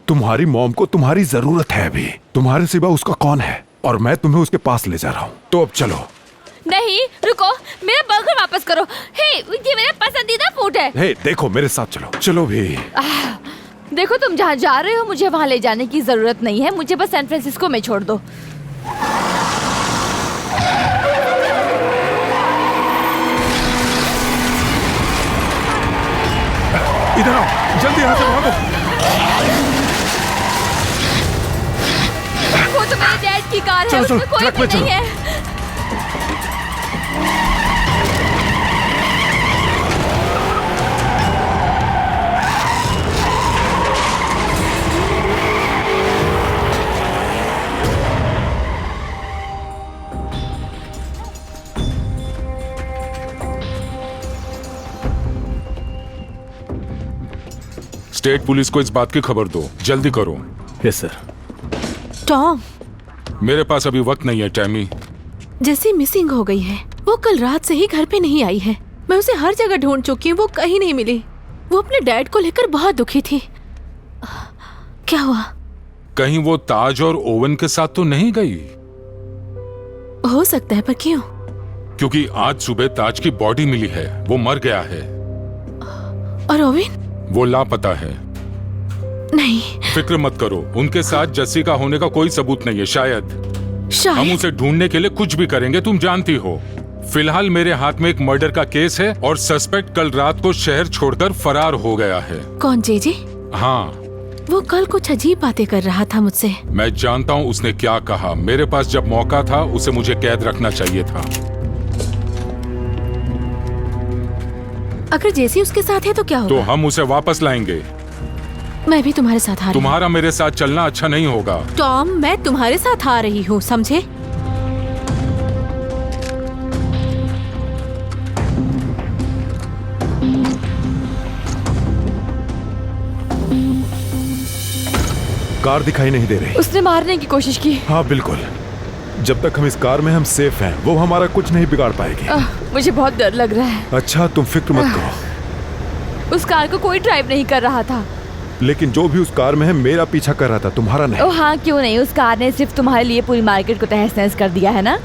तुम्हारी मॉम को तुम्हारी जरूरत है अभी। तुम्हारे सिवा उसका कौन है? और मैं तुम्हें उसके पास ले जा रहा हूँ। तो अब चलो। नहीं, रुको, मेरा बर्गर वापस करो। हे, ये मेरा पसंदीदा फूड है। हे, देखो, मेरे साथ चलो। चलो भी। देखो, तुम जहाँ जा रहे हो मुझे वहाँ ले जाने की जरूरत नहीं है। मुझे बस सैन फ्रांसिस्को में छोड़ दो। इधर आओ, जल्दी यहाँ से भागो। वो तो मेरे डैड की कार है, चलो, उसमें चलो, कोई ट्रक भी में नहीं चलो। है। स्टेट पुलिस को इस बात की खबर दो, जल्दी करो। Yes sir. टॉम, मेरे पास अभी वक्त नहीं है टैमी। जैसी मिसिंग हो गई है। वो कल रात से ही घर पे नहीं आई है। मैं उसे हर जगह ढूंढ चुकी हूँ, वो कहीं नहीं मिली। वो अपने डैड को लेकर बहुत दुखी थी। क्या हुआ? कहीं वो ताज और ओवन के साथ तो नहीं गई? हो सकता है, पर क्यों? क्योंकि आज सुबह ताज की बॉडी मिली है, वो मर गया है। और ओविन? वो लापता है। नहीं। फिक्र मत करो, उनके साथ जस्सी का होने का कोई सबूत नहीं है। शायद हम उसे ढूंढने के लिए कुछ भी करेंगे, तुम जानती हो। फिलहाल मेरे हाथ में एक मर्डर का केस है और सस्पेक्ट कल रात को शहर छोड़कर फरार हो गया है। कौन, जेजे? हाँ, वो कल कुछ अजीब बातें कर रहा था मुझसे। मैं जानता हूँ उसने क्या कहा। मेरे पास जब मौका था उसे मुझे कैद रखना चाहिए था। अगर जेसी उसके साथ है तो क्या होगा? तो हम उसे वापस लाएंगे। मैं भी तुम्हारे साथ आ रही हूँ। तुम्हारा मेरे साथ चलना अच्छा नहीं होगा। टॉम, मैं तुम्हारे साथ आ रही हूँ, समझे? कार दिखाई नहीं दे रही। उसने मारने की कोशिश की। हाँ बिल्कुल। जब तक हम इस कार में हम सेफ हैं, वो हमारा कुछ नहीं बिगाड़ पाएगी। मुझे बहुत डर लग रहा है। अच्छा, तुम फिक्र मत करो। उस कार को कोई ड्राइव नहीं कर रहा था। लेकिन जो भी उस कार में है मेरा पीछा कर रहा था, तुम्हारा नहीं। ओह हाँ, क्यों नहीं। उस कार ने सिर्फ तुम्हारे लिए पूरी मार्केट को तहस नहस कर दिया है ना।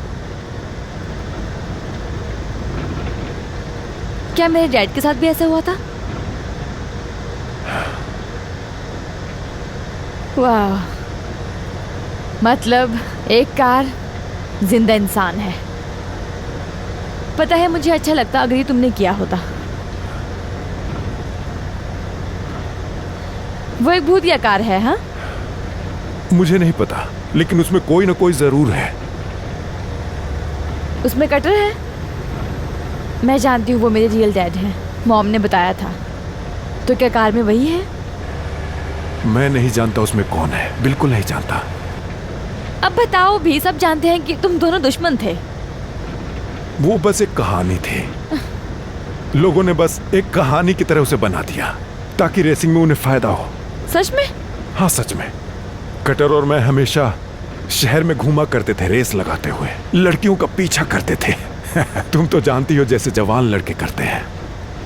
क्या मेरे डैड के साथ भी ऐसा हुआ था? वाह, मतलब एक कार जिंदा इंसान है। पता है मुझे अच्छा लगता अगर ये तुमने किया होता। वो एक भूतिया कार है, हाँ? मुझे नहीं पता, लेकिन उसमें कोई ना कोई जरूर है। उसमें कटर है? मैं जानती हूँ वो मेरे रियल डैड हैं, मॉम ने बताया था। तो क्या कार में वही है? मैं नहीं जानता उसमें कौन है, बिल्कुल नहीं जानता। अब बताओ भी, सब जानते हैं कि तुम दोनों दुश्मन थे। वो बस एक कहानी थी। लोगों ने बस एक कहानी की तरह उसे बना दिया ताकि रेसिंग में उन्हें फायदा हो। सच में? हाँ सच में। कटर और मैं हमेशा शहर में घूमा करते थे, रेस लगाते हुए लड़कियों का पीछा करते थे। तुम तो जानती हो जैसे जवान लड़के करते हैं।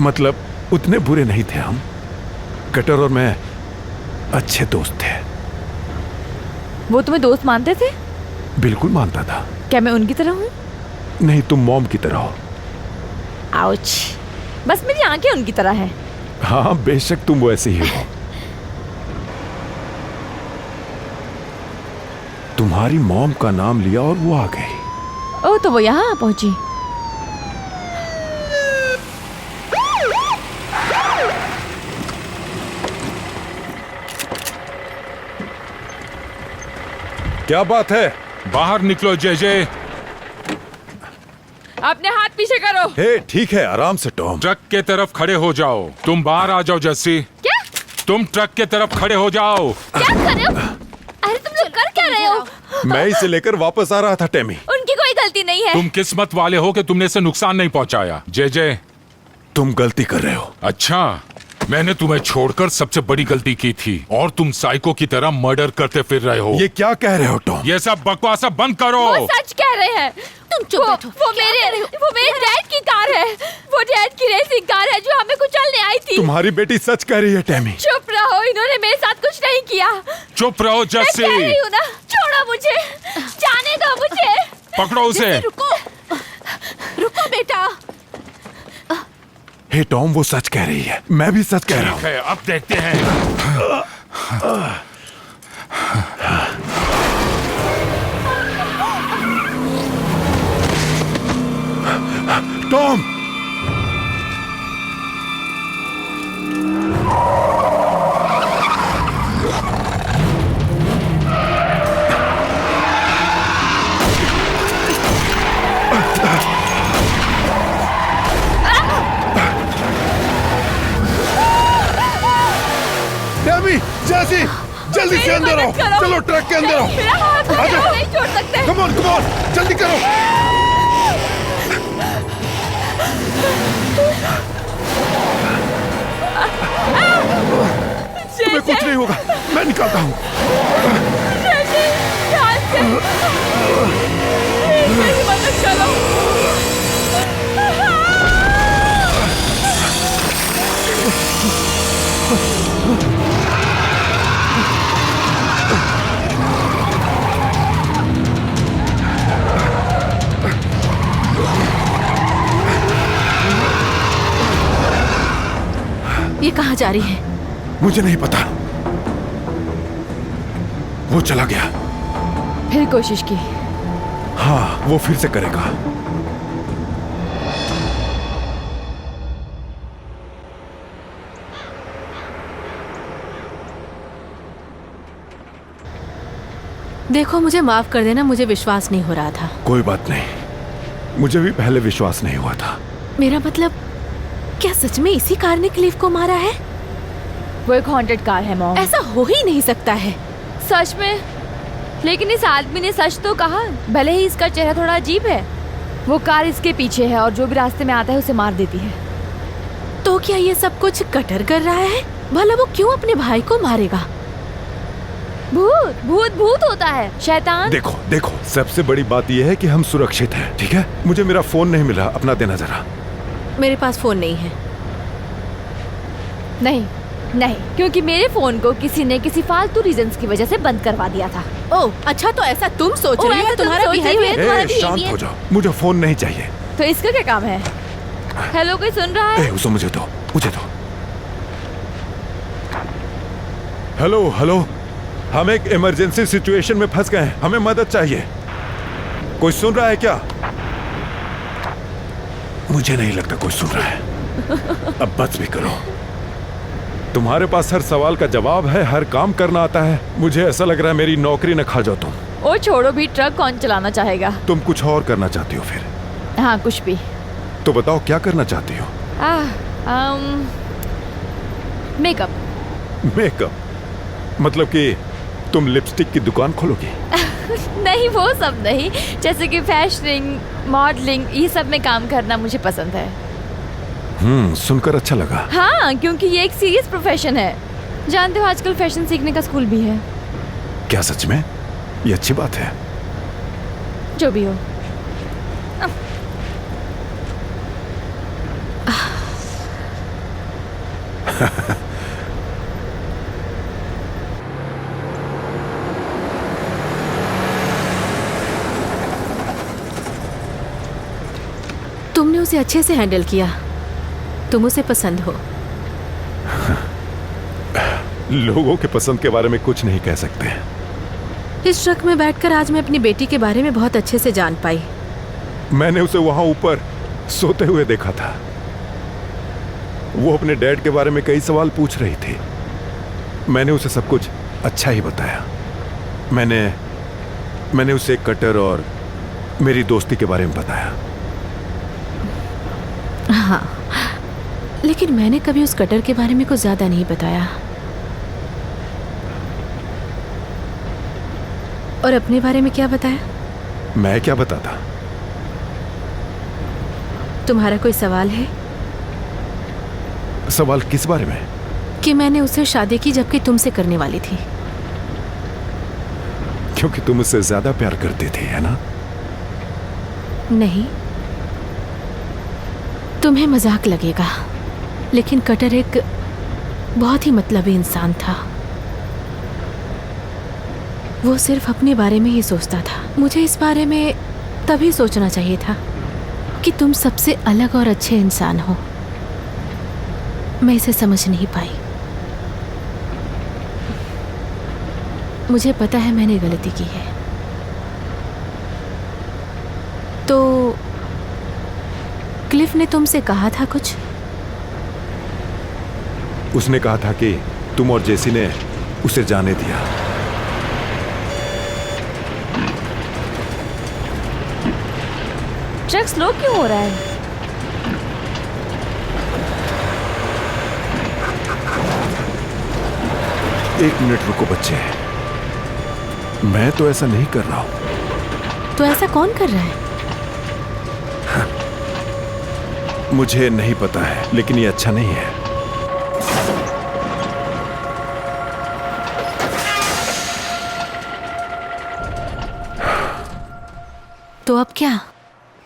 मतलब उतने बुरे नहीं थे हम। कटर और मैं अच्छे दोस्त थे। वो तुम्हें दोस्त मानते थे? बिल्कुल मानता था। क्या मैं उनकी तरह हूँ? नहीं, तुम मॉम की तरह हो। आउच, बस मेरी आंखें उनकी तरह हैं। हाँ बेशक तुम वैसे ही हो। तुम्हारी मॉम का नाम लिया और वो आ गई। ओह, तो वो यहाँ पहुंची। क्या बात है? बाहर निकलो जे। अपने हाथ पीछे करो। हे ठीक है, आराम से टॉम। ट्रक के तरफ खड़े हो जाओ। तुम बाहर आ जाओ जस्सी। क्या? तुम ट्रक के तरफ खड़े हो जाओ। क्या कर रहे हो? अरे तुम लोग कर क्या रहे हो? मैं इसे लेकर वापस आ रहा था टेमी। उनकी कोई गलती नहीं है। तुम किस्मत वाले हो कि तुमने इसे नुकसान नहीं पहुंचाया। जे तुम गलती कर रहे हो। अच्छा, मैंने तुम्हें छोड़कर सबसे बड़ी गलती की थी और तुम साइको की तरह मर्डर करते फिर रहे हो। ये क्या कह रहे हो टॉम? ये सब बकवास अब बंद करो। वो सच कह रहे हैं। तुम चुप बैठो। वो मेरे डैड की कार है। वो डैड की रेसिंग कार है जो हमें कुचलने आई थी। तुम्हारी बेटी सच कह रही है टेमी। चुप रहो, इन्होंने मेरे साथ कुछ नहीं किया। चुप रहो मैं कह जस्सी। रही हूँ ना, छोड़ो मुझे, जाने दो मुझे। पकड़ो उसे। रुको बेटा। हे टॉम, वो सच कह रही है। मैं भी सच कह रहा हूँ। ठीक है, अब देखते हैं। टॉम! टेमी, जैसी जल्दी से अंदर आओ। चलो ट्रक के अंदर आओ। मेरा हाथ आ जाओ। नहीं छोड़ सकते। कम ऑन, जल्दी करो। तुम्हें कुछ नहीं होगा, मैं निकालता हूँ। मेरी मदद करो। ये कहाँ जा रही है? मुझे नहीं पता। वो चला गया। फिर कोशिश की। हाँ, वो फिर से करेगा। देखो, मुझे माफ कर देना, मुझे विश्वास नहीं हो रहा था। कोई बात नहीं, मुझे भी पहले विश्वास नहीं हुआ था। मेरा मतलब, क्या सच में इसी कार ने क्लिफ को मारा है? वो एक हॉन्टेड कार है मॉम। ऐसा हो ही नहीं सकता है। सच में? लेकिन इस आदमी ने सच तो कहा। भले ही इसका चेहरा थोड़ा अजीब है। वो कार इसके पीछे है और जो भी रास्ते में आता है उसे मार देती है। तो क्या ये सब कुछ कटर कर रहा है? भला वो क्यों अपने भाई को मारेगा? भूत भूत भूत होता है, शैतान। देखो, सबसे बड़ी बात यह है कि हम सुरक्षित हैं, ठीक है? मुझे मेरा फोन नहीं मिला, अपना देना जरा। मेरे पास फोन नहीं है। नहीं, क्योंकि मेरे फोन को किसी ने किसी फालतू रीजंस की वजह से बंद करवा दिया था। ओह, अच्छा, तो ऐसा तुम सोच ओह, रही हो? ऐसा तुम तुम्हारा सोच रही हो? बिहेवियर। शांत हो जाओ, मुझे फोन नहीं चाहिए। तो इसका क्या काम है? हेलो, कोई सुन रहा है? उसे मुझे दो। हेलो, हम एक इमरजेंसी सिचुएशन में फंस गए हैं, हमें मदद चाहिए। कोई सुन रहा है क्या? मुझे नहीं लगता कोई सुन रहा है। अब बस भी करो। तुम्हारे पास हर सवाल का जवाब है, हर काम करना आता है। मुझे ऐसा लग रहा है मेरी नौकरी न खा जाओ तुम। ओ छोड़ो भी, ट्रक कौन चलाना चाहेगा। तुम कुछ और करना चाहती हो फिर? हाँ कुछ भी। तो बताओ क्या करना चाहती हो? मेकअप। मेकअप? मतलब कि तुम लिपस्टिक की दुकान खोलोगी? नहीं वो सब नहीं, जैसे कि फैशनिंग, मॉडलिंग, ये सब में काम करना मुझे पसंद है। सुनकर अच्छा लगा। हाँ क्योंकि ये एक सीरियस प्रोफेशन है। जानते हो आजकल फैशन सीखने का स्कूल भी है। क्या सच में? ये अच्छी बात है। जो भी हो। तुमने उसे अच्छे से हैंडल किया। तुम उसे पसंद हो। लोगों के पसंद के बारे में कुछ नहीं कह सकते। इस ट्रक में बैठकर आज मैं अपनी बेटी के बारे में बहुत अच्छे से जान पाई। मैंने उसे वहां ऊपर सोते हुए देखा था। वो अपने डैड के बारे में कई सवाल पूछ रही थी। मैंने उसे सब कुछ अच्छा ही बताया। मैंने उसे कटर और मेरी दोस्ती के बारे में बताया। हाँ, लेकिन मैंने कभी उस कटर के बारे में कुछ ज्यादा नहीं बताया। और अपने बारे में क्या बताया? मैं क्या बताता? तुम्हारा कोई सवाल है? सवाल किस बारे में? कि मैंने उससे शादी की जबकि तुमसे करने वाली थी। क्योंकि तुम उससे ज्यादा प्यार करती थी, है ना? नहीं, तुम्हें मजाक लगेगा, लेकिन कटर एक बहुत ही मतलबी इंसान था। वो सिर्फ अपने बारे में ही सोचता था। मुझे इस बारे में तभी सोचना चाहिए था कि तुम सबसे अलग और अच्छे इंसान हो। मैं इसे समझ नहीं पाई। मुझे पता है मैंने गलती की है। तो क्लिफ ने तुमसे कहा था कुछ? उसने कहा था कि तुम और जेसी ने उसे जाने दिया। ट्रक स्लो क्यों हो रहा है? एक मिनट रुको बच्चे, मैं तो ऐसा नहीं कर रहा हूं। तो ऐसा कौन कर रहा है? मुझे नहीं पता है, लेकिन ये अच्छा नहीं है। तो अब क्या?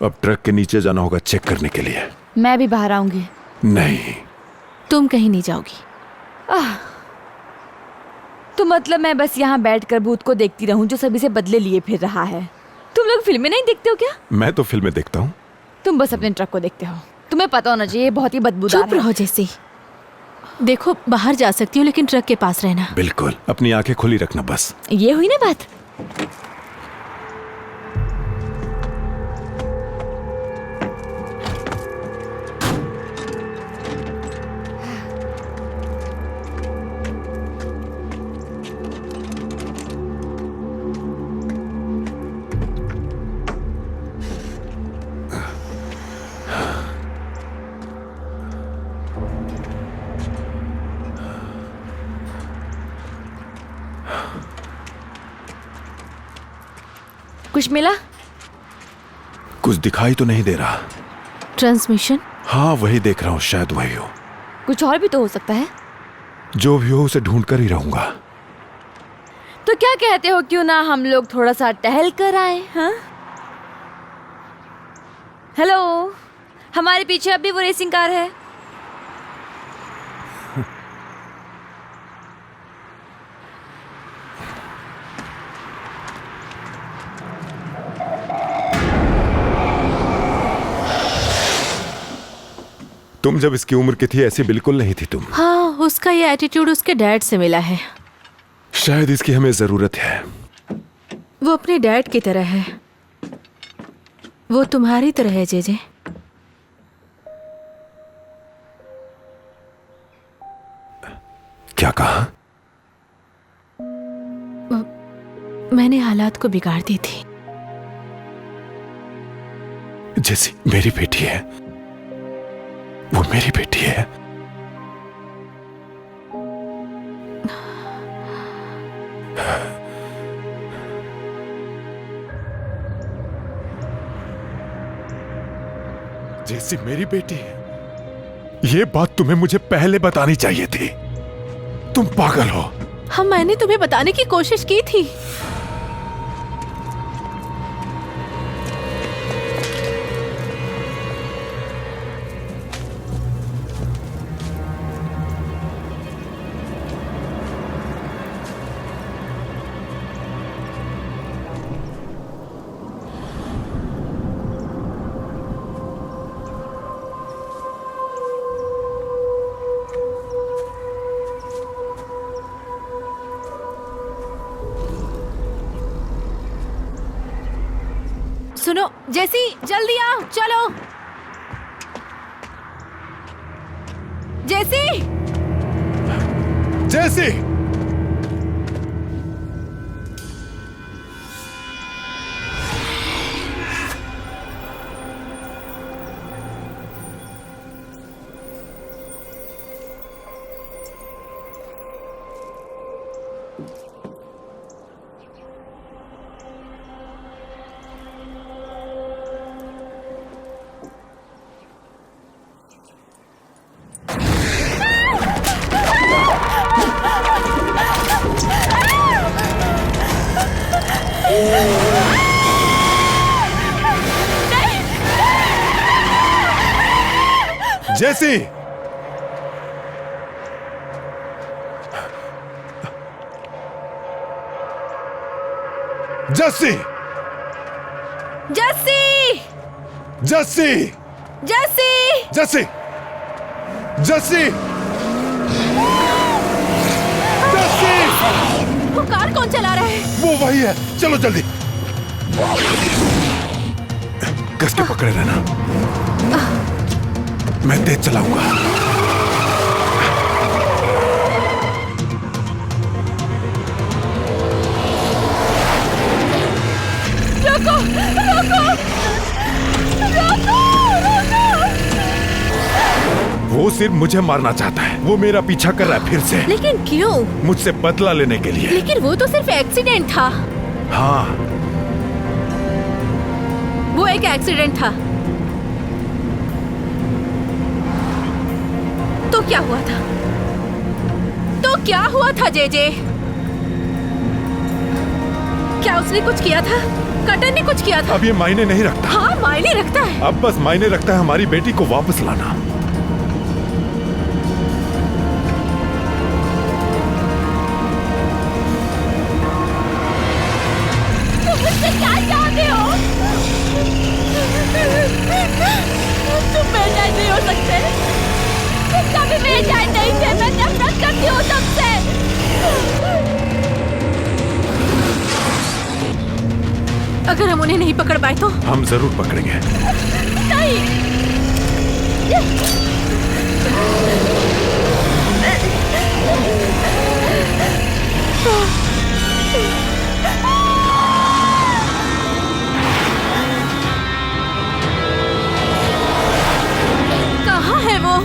अब ट्रक के नीचे जाना होगा चेक करने के लिए। मैं भी बाहर आऊंगी। नहीं, तुम कहीं नहीं जाओगी। तो मतलब मैं बस यहाँ बैठकर भूत को देखती रहूं जो सभी से बदले लिए फिर रहा है। तुम लोग फिल्में नहीं देखते हो क्या? मैं तो फिल्में देखता हूँ। तुम बस अपने ट्रक को देखते हो। तुम्हें पता होना चाहिए बहुत ही बदबूदार चुप रहो जैसी। देखो, बाहर जा सकती हूँ लेकिन ट्रक के पास रहना। बिल्कुल, अपनी आंखें खुली रखना बस। ये हुई ना बात। कुछ मिला? कुछ दिखाई तो नहीं दे रहा। ट्रांसमिशन? हाँ, वही देख रहा हूँ, शायद वही हो। कुछ और भी तो हो सकता है। जो भी हो उसे ढूंढ कर ही रहूंगा। तो क्या कहते हो, क्यों ना हम लोग थोड़ा सा टहल कर आए? हाँ, हेलो, हमारे पीछे अभी वो रेसिंग कार है। तुम जब इसकी उम्र की थी ऐसी बिल्कुल नहीं थी तुम। हाँ, उसका ये एटीट्यूड उसके डैड से मिला है। शायद इसकी हमें जरूरत है। वो अपने डैड की तरह है। वो तुम्हारी तरह है जेजे। क्या कहा? मैंने हालात को बिगाड़ दी थी। जैसी मेरी बेटी है, वो मेरी बेटी है। जैसी मेरी बेटी है, ये बात तुम्हें मुझे पहले बतानी चाहिए थी। तुम पागल हो। मैंने तुम्हें बताने की कोशिश की थी। सुनो जैसी, जल्दी आओ, चलो। जैसी, जैसी, जैसी, जस्सी, जस्सी, जस्सी, जस्सी, जस्सी, जस्सी, जस्सी। वो कार कौन चला रहा है? वो वही है, चलो जल्दी। कस के पकड़े रहना, मैं तेज चलाऊंगा। रोको, रोको, रोको, रोको। वो सिर्फ मुझे मारना चाहता है। वो मेरा पीछा कर रहा है फिर से, लेकिन क्यों? मुझसे बदला लेने के लिए। लेकिन वो तो सिर्फ एक्सीडेंट था। हाँ, वो एक एक्सीडेंट था। तो क्या हुआ था? तो क्या हुआ था जेजे? क्या उसने कुछ किया था? कटर ने कुछ किया था? अब ये मायने नहीं रखता। हाँ, मायने रखता है। अब बस मायने रखता है हमारी बेटी को वापस लाना। तुम मुझसे क्या चाहते हो? तुम बेचैन नहीं हो सकते। तुम कभी बेचैन नहीं थे। मैं नफरत करती हूँ तुमसे। अगर हम उन्हें नहीं पकड़ पाए तो? हम जरूर पकड़ेंगे। नहीं। कहाँ है वो?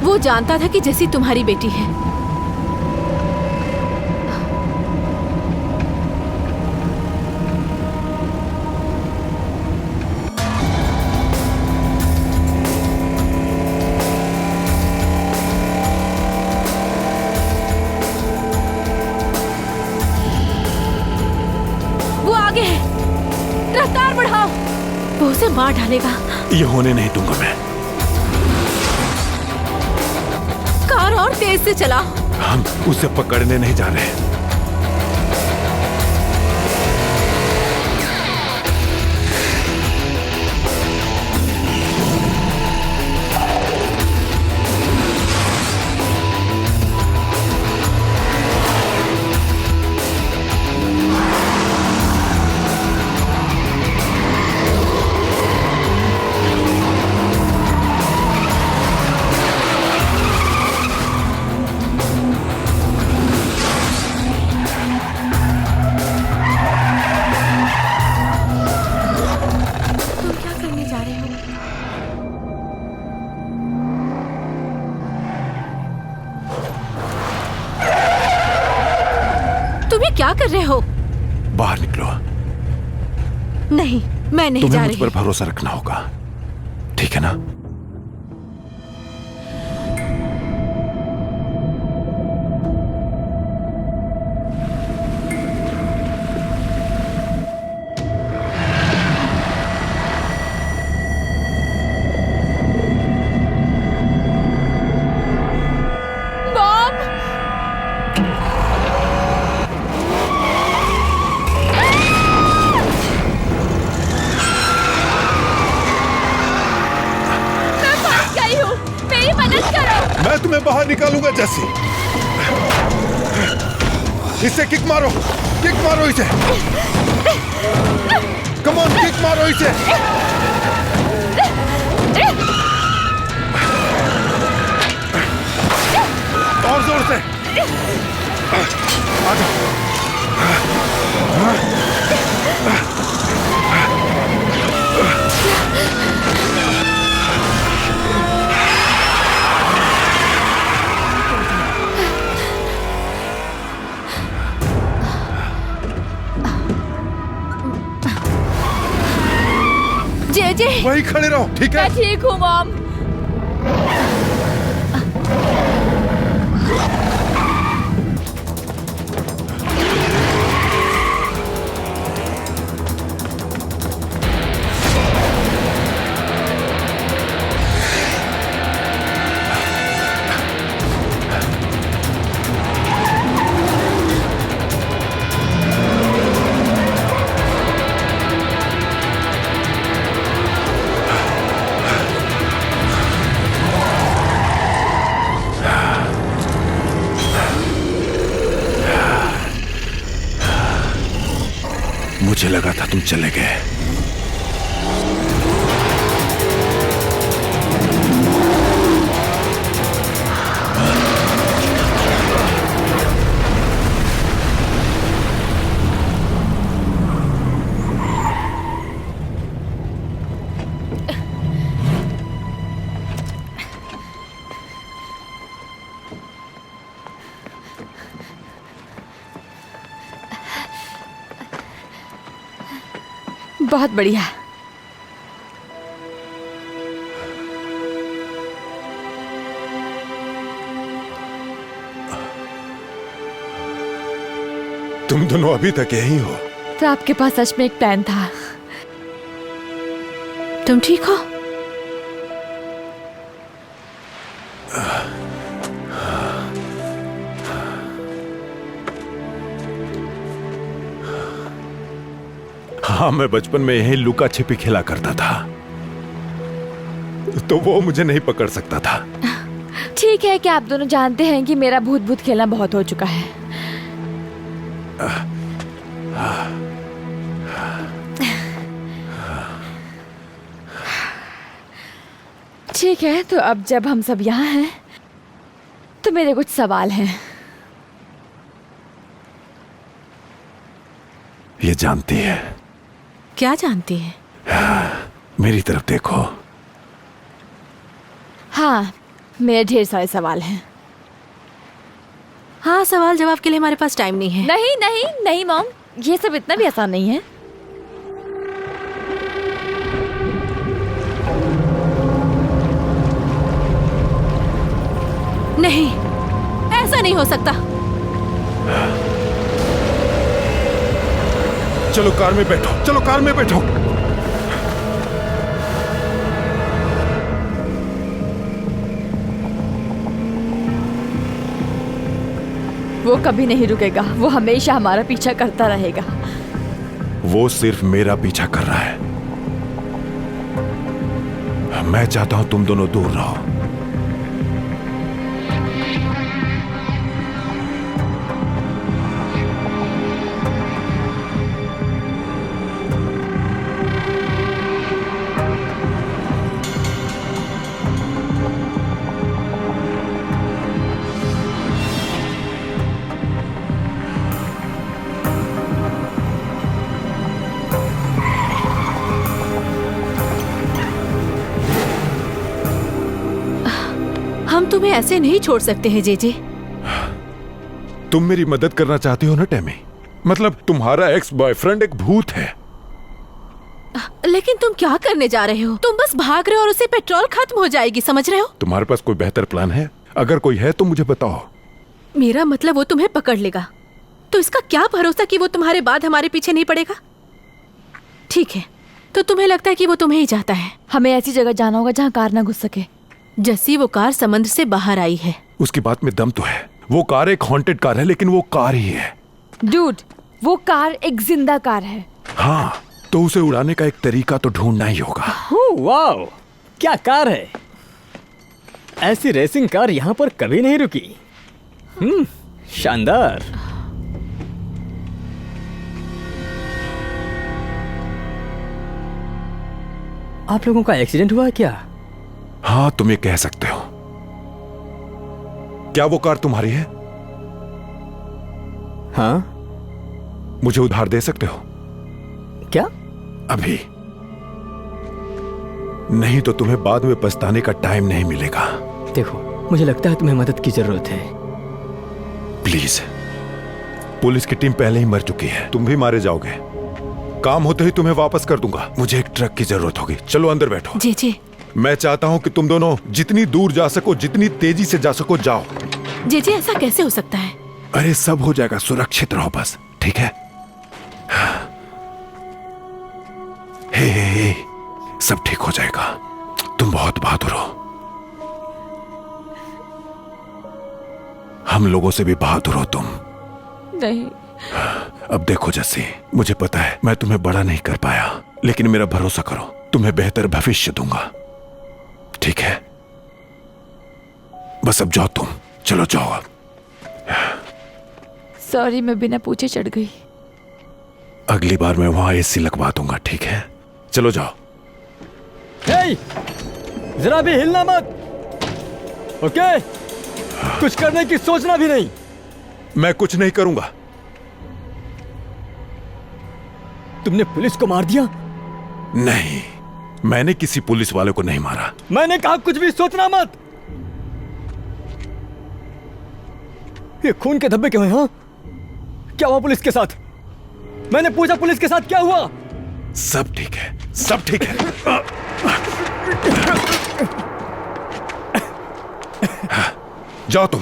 वो जानता था कि जैसी तुम्हारी बेटी है। वो आगे है, रफ्तार बढ़ाओ। वो उसे मार डालेगा। ये होने नहीं दूंगा मैं। तेज से चलाओ। हम उसे पकड़ने नहीं जा रहे। तुम क्या करने जा रहे हो? तुम ये क्या कर रहे हो? बाहर निकलो। नहीं, मैं नहीं तुम्हें जा मुझ रही। पर भरोसा रखना होगा, ठीक है ना? मॉम, मैं फंस गई हूँ, मेरी मदद करो। मैं तुम्हें बाहर निकालूंगा जैसी। इसे किक मारो इसे। कम ऑन, किक मारो इसे। और जोर से। आ जाओ। जे जे, वहीं खड़े रहो, ठीक है? मैं ठीक हूँ मॉम। मुझे लगा था तुम चले गए। बहुत बढ़िया। तुम दोनों अभी तक यहीं हो? तो आपके पास सच में एक प्लान था। तुम ठीक हो? हाँ, मैं बचपन में यही लुका छिपी खेला करता था, तो वो मुझे नहीं पकड़ सकता था। ठीक है कि आप दोनों जानते हैं कि मेरा भूत भूत खेलना बहुत हो चुका है। ठीक है, तो अब जब हम सब यहाँ हैं तो मेरे कुछ सवाल हैं। ये जानती है? क्या जानती है? मेरी तरफ देखो। हाँ, मेरे ढेर सारे सवाल हैं। हाँ, सवाल जवाब के लिए हमारे पास टाइम नहीं है। नहीं नहीं नहीं मॉम, ये सब इतना भी आसान नहीं है। नहीं, ऐसा नहीं हो सकता। चलो कार में बैठो, चलो कार में बैठो। वो कभी नहीं रुकेगा, वो हमेशा हमारा पीछा करता रहेगा। वो सिर्फ मेरा पीछा कर रहा है। मैं चाहता हूं तुम दोनों दूर रहो। हम तुम्हें ऐसे नहीं छोड़ सकते हैं जेजे। तुम मेरी मदद करना चाहती हो ना टेमी? मतलब तुम्हारा एक्स बॉयफ्रेंड एक भूत है। लेकिन तुम क्या करने जा रहे हो? तुम बस भाग रहे हो और उससे पेट्रोल खत्म हो जाएगी, समझ रहे हो? तुम्हारे पास कोई बेहतर प्लान है? अगर कोई है तो मुझे बताओ। मेरा मतलब वो तुम्हें पकड़ लेगा, तो इसका क्या भरोसा कि वो तुम्हारे बाद हमारे पीछे नहीं पड़ेगा? ठीक है, तो तुम्हें लगता है कि वो तुम्हें ही चाहता है। हमें ऐसी जगह जाना होगा जहाँ कार ना घुस सके। जैसी वो कार समुद्र से बाहर आई है। उसकी बात में दम तो है। वो कार एक हॉन्टेड कार है, लेकिन वो कार ही है। डूड, वो कार एक जिंदा कार है। हाँ, तो उसे उड़ाने का एक तरीका तो ढूंढना ही होगा। वाह, क्या कार है! ऐसी रेसिंग कार यहाँ पर कभी नहीं रुकी। शानदार। आप लोगों का एक्सीडेंट हुआ क्या? हाँ, तुम ये कह सकते हो। क्या वो कार तुम्हारी है? हाँ। मुझे उधार दे सकते हो? क्या? अभी नहीं तो तुम्हें बाद में पछताने का टाइम नहीं मिलेगा। देखो, मुझे लगता है तुम्हें मदद की जरूरत है। प्लीज, पुलिस की टीम पहले ही मर चुकी है, तुम भी मारे जाओगे। काम होते ही तुम्हें वापस कर दूंगा। मुझे एक ट्रक की जरूरत होगी। चलो अंदर बैठो। जेजे, मैं चाहता हूं कि तुम दोनों जितनी दूर जा सको, जितनी तेजी से जा सको, जाओ। जेजे, ऐसा कैसे हो सकता है? अरे सब हो जाएगा, सुरक्षित रहो बस, ठीक है? हे, सब ठीक हो जाएगा। तुम बहुत बहादुर हो। हम लोगों से भी बहादुर हो तुम। नहीं। अब देखो जस्सी, मुझे पता है मैं तुम्हें बड़ा नहीं कर पाया, लेकिन मेरा भरोसा करो, तुम्हें बेहतर भविष्य दूंगा, ठीक है? बस अब जाओ तुम, चलो जाओ अब। सॉरी, मैं बिना पूछे चढ़ गई। अगली बार मैं वहां एसी लगवा दूंगा, ठीक है? चलो जाओ। हे, जरा भी हिलना मत, ओके? कुछ करने की सोचना भी नहीं। मैं कुछ नहीं करूंगा। तुमने पुलिस को मार दिया? नहीं, मैंने किसी पुलिस वाले को नहीं मारा। मैंने कहा कुछ भी सोचना मत। ये खून के धब्बे क्यों हैं? हाँ, क्या हुआ पुलिस के साथ? मैंने पूछा पुलिस के साथ क्या हुआ? सब ठीक है, सब ठीक है। जाओ तुम।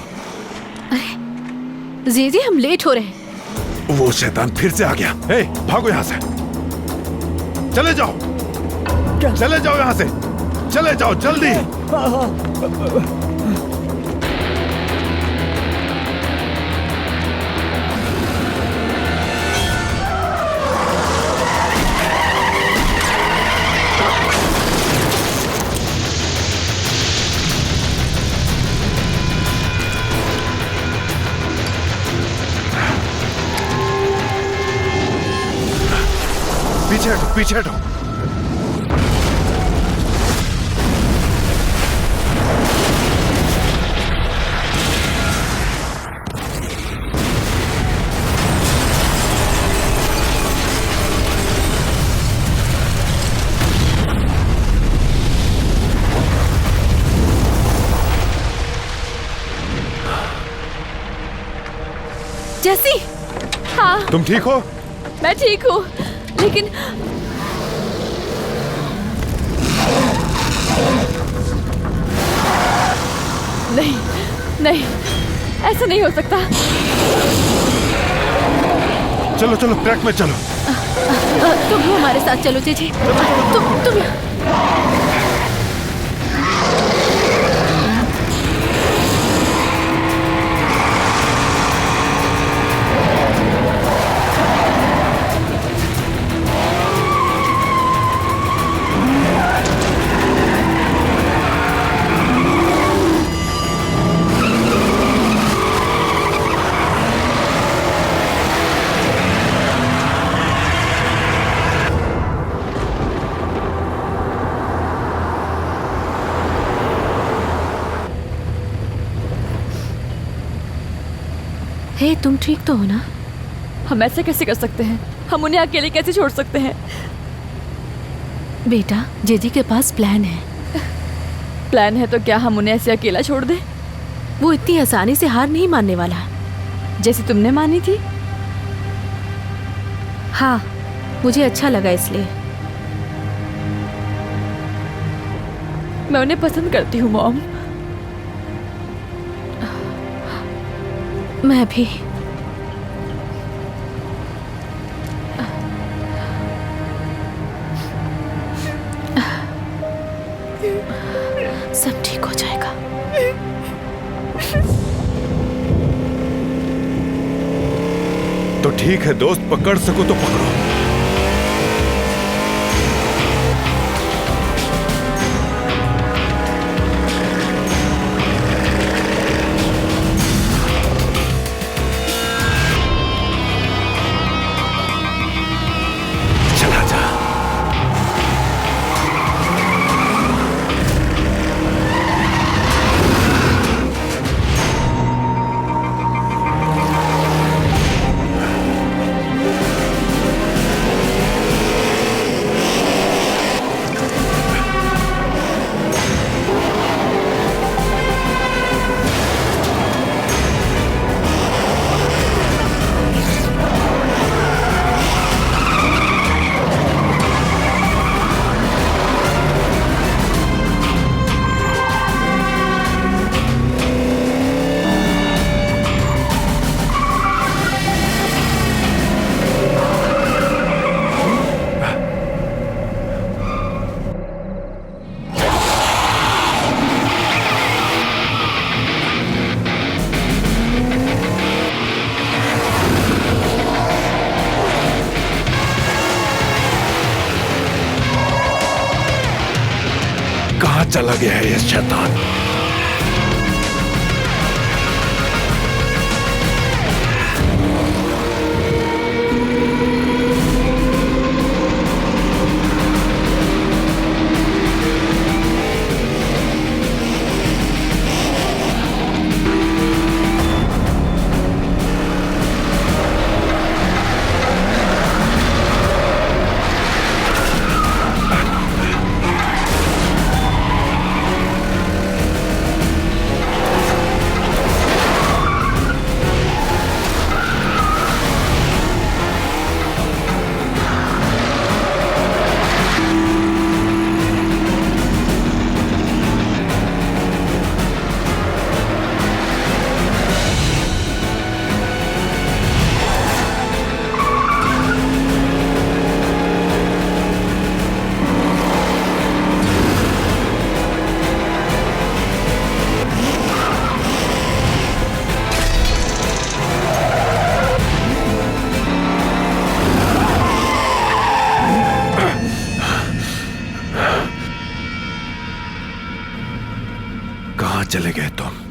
जेजे, हम लेट हो रहे हैं। वो शैतान फिर से आ गया। हे, भागो यहां से। चले जाओ, चले जाओ यहां से, चले जाओ जल्दी। पीछे हटो, पीछे हटो। जैसी, हाँ, तुम ठीक हो? मैं ठीक हूँ, लेकिन नहीं, नहीं, ऐसा नहीं हो सकता। चलो चलो, ट्रैक में चलो। तुम भी हमारे साथ चलो जेजे। तुम हे तुम ठीक तो हो ना? हम ऐसे कैसे कर सकते हैं? हम उन्हें अकेले कैसे छोड़ सकते हैं? बेटा, जेजी के पास प्लान है। प्लान है तो क्या हम उन्हें ऐसे अकेला छोड़ दें? वो इतनी आसानी से हार नहीं मानने वाला। जैसे तुमने मानी थी। हाँ, मुझे अच्छा लगा इसलिए। मैं उन्हें पसंद करती हूँ मॉम। मैं भी। सब ठीक हो जाएगा। तो ठीक है दोस्त, पकड़ सको तो पकड़ो। चला जा। कहां चला गया है ये शैतान? कहां चले गए तुम?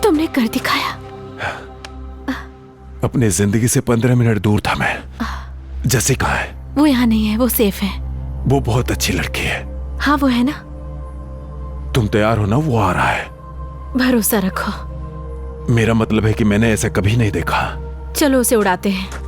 तुमने कर दिखाया। अपनी जिंदगी से 15 मिनट दूर था मैं। जैसे कहाँ है? वो यहाँ नहीं है, वो सेफ है। वो बहुत अच्छी लड़की है। हाँ वो है ना। तुम तैयार हो ना? वो आ रहा है। भरोसा रखो। मेरा मतलब है कि मैंने ऐसा कभी नहीं देखा। चलो उसे उड़ाते हैं।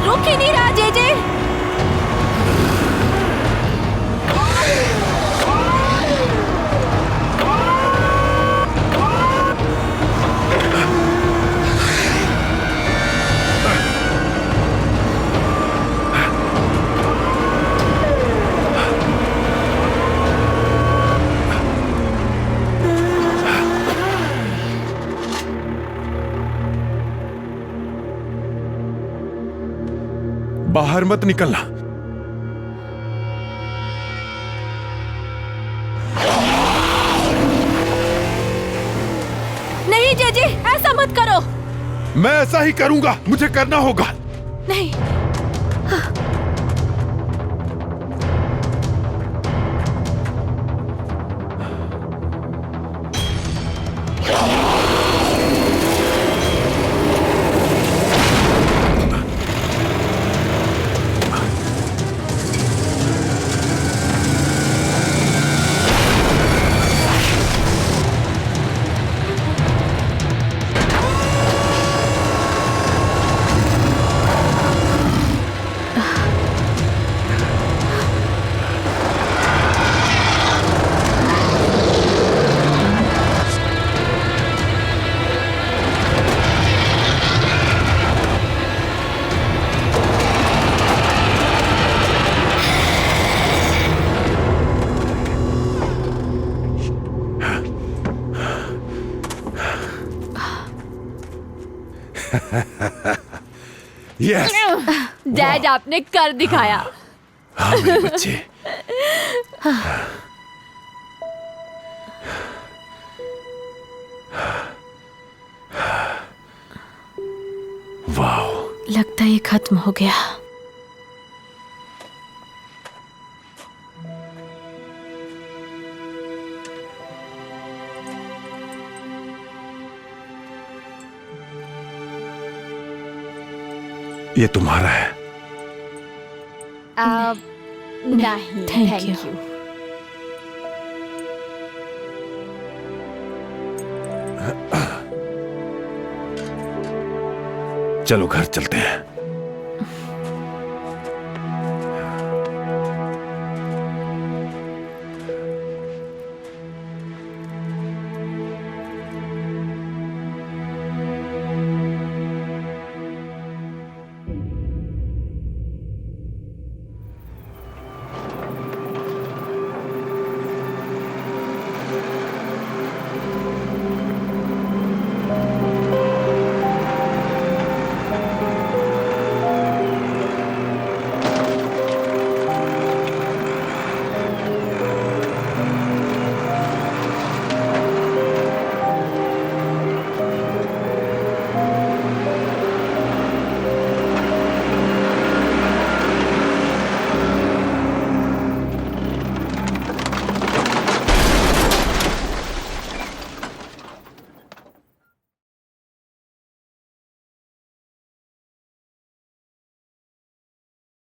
रुक ही नहीं रहा जेजे। बाहर मत निकलना। नहीं जेजे, ऐसा मत करो। मैं ऐसा ही करूंगा, मुझे करना होगा। नहीं। यस। डैड, आपने कर दिखाया। हाँ मेरे बच्चे। वाह, लगता है ये खत्म हो गया। ये तुम्हारा है। नहीं, Thank थैंक you. यू। चलो घर चलते हैं।